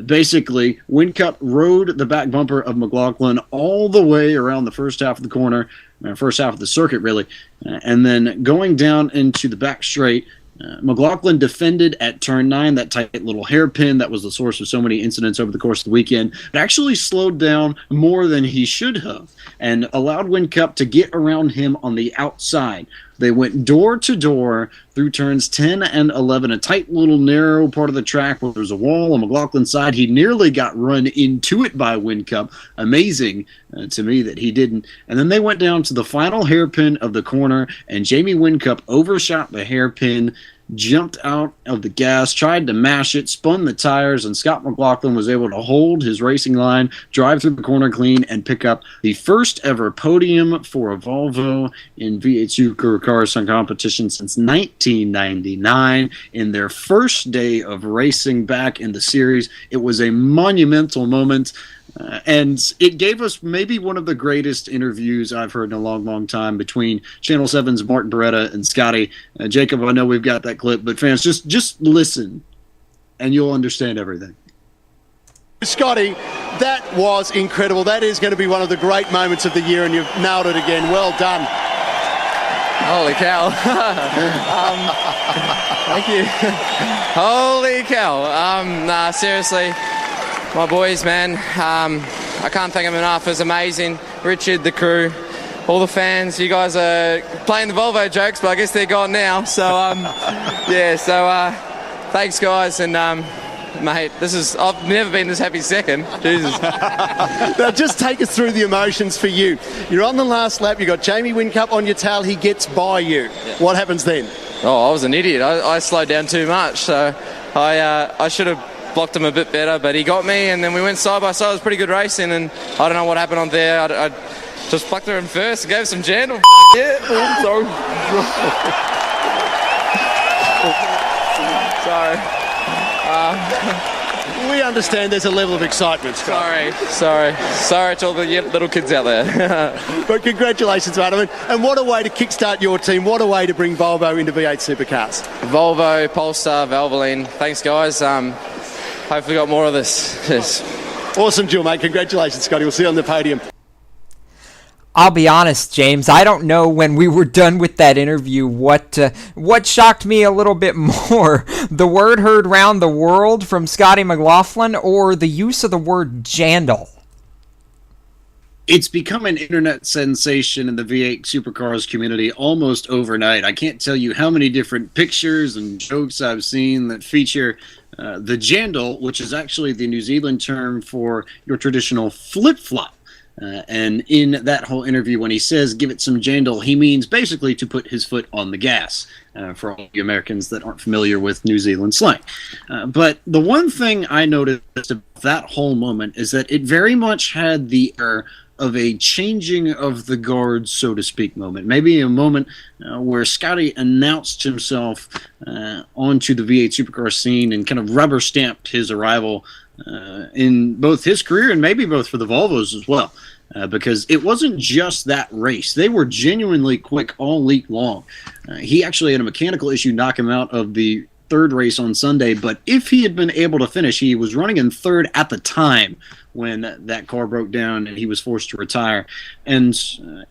Basically, Whincup rode the back bumper of McLaughlin all the way around the first half of the corner, first half of the circuit, really. And then going down into the back straight, McLaughlin defended at turn 9, that tight little hairpin that was the source of so many incidents over the course of the weekend. It actually slowed down more than he should have and allowed Whincup to get around him on the outside. They went door to door through turns 10 and 11, a tight little narrow part of the track where there was a wall on McLaughlin's side. He nearly got run into it by Whincup. Amazing to me that he didn't. And then they went down to the final hairpin of the corner, and Jamie Whincup overshot the hairpin, jumped out of the gas, tried to mash it, spun the tires, and Scott McLaughlin was able to hold his racing line, drive through the corner clean, and pick up the first ever podium for a Volvo in V8 Supercars competition since 1999. In their first day of racing back in the series, it was a monumental moment. And it gave us maybe one of the greatest interviews I've heard in a long, long time between Channel 7's Martin Beretta and Scotty. Jacob, I know we've got that clip, but fans, just listen, and you'll understand everything. Scotty, that was incredible. That is going to be one of the great moments of the year, and you've nailed it again. Well done. Holy cow. Thank you. Holy cow. Nah, seriously. My boys, man, I can't thank them enough. It was amazing. Richard, the crew, all the fans. You guys are playing the Volvo jokes, but I guess they're gone now. So, thanks, guys. And, mate, I've never been this happy second. Jesus. Now, just take us through the emotions for you. You're on the last lap. You got Jamie Whincup on your tail. He gets by you. Yeah. What happens then? Oh, I was an idiot. I slowed down too much. So I should have blocked him a bit better, but he got me, and then we went side by side. It was pretty good racing, and I don't know what happened on there. I just plucked her in first, gave some jandal. Yeah, sorry. Sorry. We understand there's a level of excitement, Scott. Sorry to all the little kids out there. But congratulations, Adam. And what a way to kickstart your team. What a way to bring Volvo into V8 Supercars. Volvo, Polestar, Valvoline. Thanks, guys. Hopefully got more of this. Yes. Awesome, Jill, mate. Congratulations, Scotty. We'll see you on the podium. I'll be honest, James, I don't know when we were done with that interview what shocked me a little bit more, the word heard round the world from Scotty McLaughlin or the use of the word jandal. It's become an internet sensation in the V8 Supercars community almost overnight. I can't tell you how many different pictures and jokes I've seen that feature the jandal, which is actually the New Zealand term for your traditional flip-flop. And in that whole interview, when he says give it some jandal, he means basically to put his foot on the gas, for all the Americans that aren't familiar with New Zealand slang. But the one thing I noticed about that whole moment is that it very much had the air of a changing of the guards, so to speak, moment. Maybe a moment where Scotty announced himself onto the V8 Supercar scene and kind of rubber stamped his arrival in both his career and maybe both for the Volvos as well. Because it wasn't just that race. They were genuinely quick all week long. He actually had a mechanical issue knock him out of the third race on Sunday, but if he had been able to finish, he was running in third at the time when that car broke down and he was forced to retire. And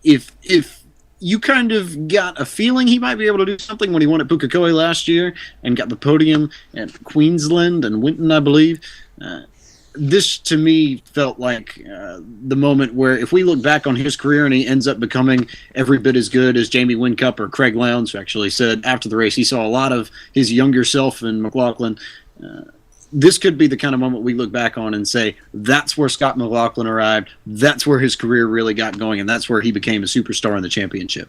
if you kind of got a feeling he might be able to do something when he won at Pukekohe last year and got the podium at Queensland and Winton, I believe, this to me felt like the moment where if we look back on his career and he ends up becoming every bit as good as Jamie Whincup or Craig Lowndes, who actually said after the race he saw a lot of his younger self in McLaughlin, this could be the kind of moment we look back on and say, that's where Scott McLaughlin arrived, that's where his career really got going, and that's where he became a superstar in the championship.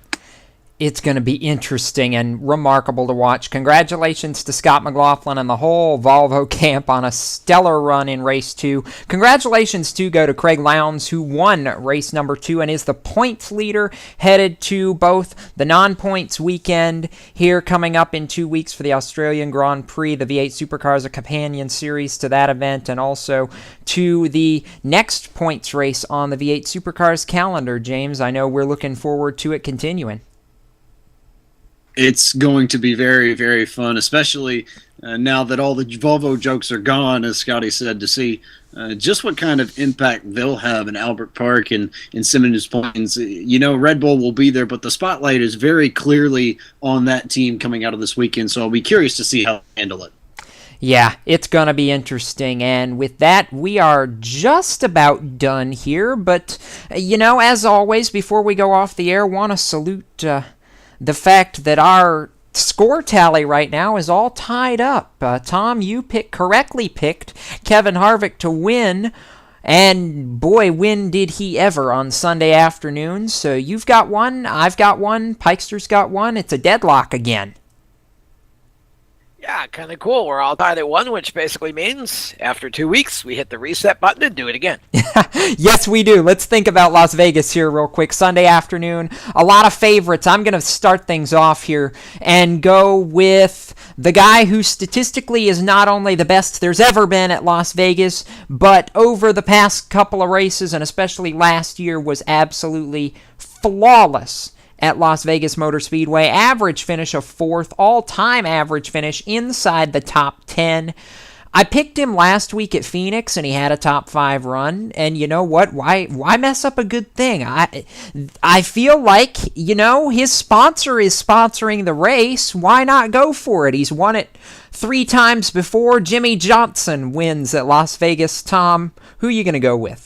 It's going to be interesting and remarkable to watch. Congratulations to Scott McLaughlin and the whole Volvo camp on a stellar run in Race 2. Congratulations to go to Craig Lowndes, who won race number 2 and is the points leader headed to both the non-points weekend here coming up in 2 weeks for the Australian Grand Prix, the V8 Supercars, a companion series to that event, and also to the next points race on the V8 Supercars calendar. James, I know we're looking forward to it continuing. It's going to be very, very fun, especially now that all the Volvo jokes are gone, as Scotty said, to see just what kind of impact they'll have in Albert Park and in Seminole Plains. Red Bull will be there, but the spotlight is very clearly on that team coming out of this weekend, so I'll be curious to see how they handle it. Yeah, it's going to be interesting, and with that, we are just about done here, but, as always, before we go off the air, want to salute the fact that our score tally right now is all tied up. Tom, you correctly picked Kevin Harvick to win, and boy, when did he ever on Sunday afternoon. So you've got one, I've got one, Pikester's got one. It's a deadlock again. Yeah, kind of cool. We're all tied at 1, which basically means after 2 weeks, we hit the reset button and do it again. Yes, we do. Let's think about Las Vegas here real quick. Sunday afternoon, a lot of favorites. I'm going to start things off here and go with the guy who statistically is not only the best there's ever been at Las Vegas, but over the past couple of races, and especially last year, was absolutely flawless at Las Vegas Motor Speedway. Average finish of 4th, all-time average finish inside the top 10. I picked him last week at Phoenix, and he had a top 5 run, and you know what? Why mess up a good thing? I feel like, his sponsor is sponsoring the race. Why not go for it? He's won it 3 times before. Jimmy Johnson wins at Las Vegas. Tom, who are you going to go with?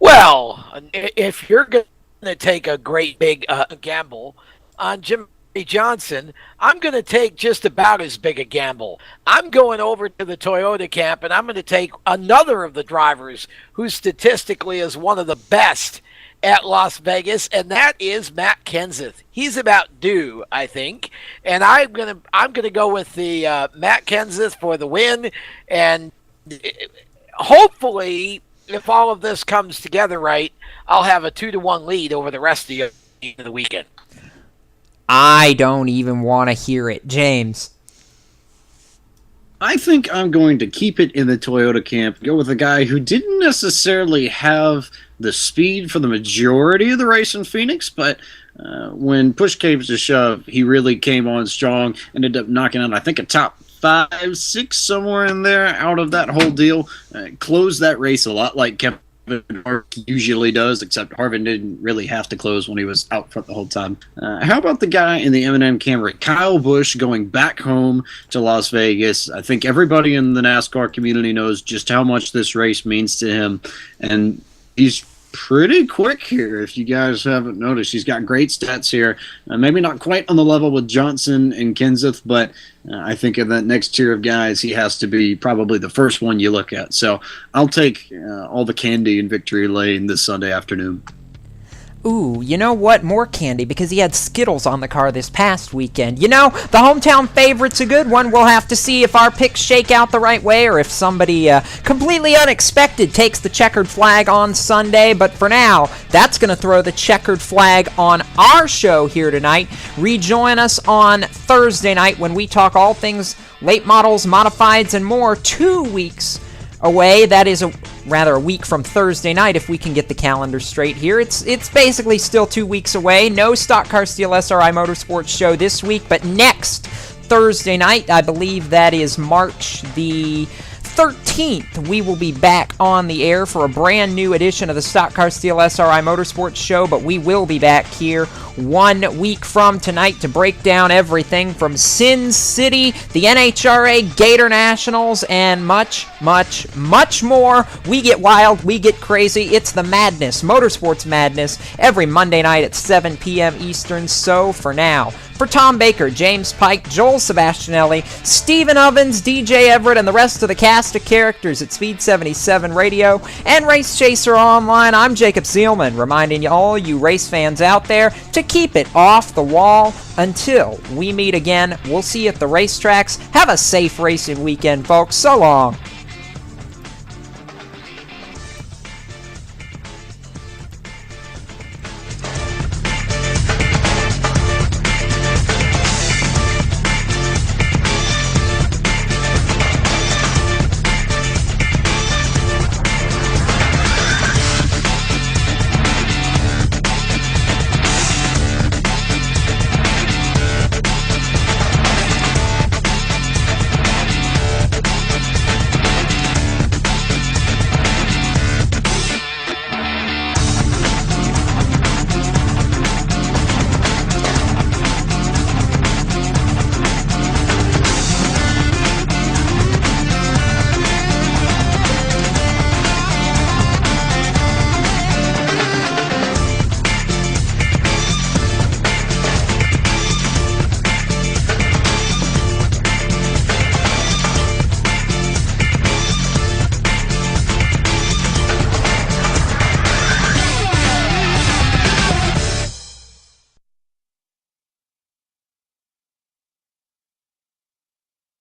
Well, if you're going to take a great big gamble on Jimmy Johnson, I'm going to take just about as big a gamble. I'm going over to the Toyota camp, and I'm going to take another of the drivers who statistically is one of the best at Las Vegas, and that is Matt Kenseth. He's about due, I think, and I'm gonna go with the Matt Kenseth for the win, and hopefully, if all of this comes together right, I'll have a 2-1 lead over the rest of the weekend. I don't even want to hear it. James? I think I'm going to keep it in the Toyota camp, go with a guy who didn't necessarily have the speed for the majority of the race in Phoenix, but when push came to shove, he really came on strong, ended up knocking out, I think, a top 5, 6, somewhere in there out of that whole deal. Closed that race a lot like Kevin Harvick usually does, except Harvick didn't really have to close when he was out front the whole time. How about the guy in the M&M Camry, Kyle Busch, going back home to Las Vegas? I think everybody in the NASCAR community knows just how much this race means to him, and he's pretty quick here, if you guys haven't noticed. He's got great stats here. Maybe not quite on the level with Johnson and Kenseth, but I think in that next tier of guys, he has to be probably the first one you look at. So I'll take all the candy in Victory Lane this Sunday afternoon. Ooh, you know what? More candy, because he had Skittles on the car this past weekend. The hometown favorite's a good one. We'll have to see if our picks shake out the right way, or if somebody completely unexpected takes the checkered flag on Sunday. But for now, that's going to throw the checkered flag on our show here tonight. Rejoin us on Thursday night when we talk all things late models, modifieds, and more. 2 weeks away. That is a week from Thursday night, if we can get the calendar straight here. It's basically still 2 weeks away. No Stock Car Steel SRI Motorsports show this week, but next Thursday night, I believe that is March the 13th, we will be back on the air for a brand new edition of the Stock Car Steel SRI Motorsports show, but we will be back here 1 week from tonight to break down everything from Sin City, the NHRA, Gator Nationals, and much, much, much more. We get wild, we get crazy. It's the madness, Motorsports Madness, every Monday night at 7 p.m. Eastern. So for now, for Tom Baker, James Pike, Joel Sebastianelli, Stephen Ovens, DJ Everett, and the rest of the cast of characters at Speed77 Radio and Race Chaser Online, I'm Jacob Zielman, reminding you all you race fans out there to keep it off the wall. Until we meet again, we'll see you at the racetracks. Have a safe racing weekend, folks. So long.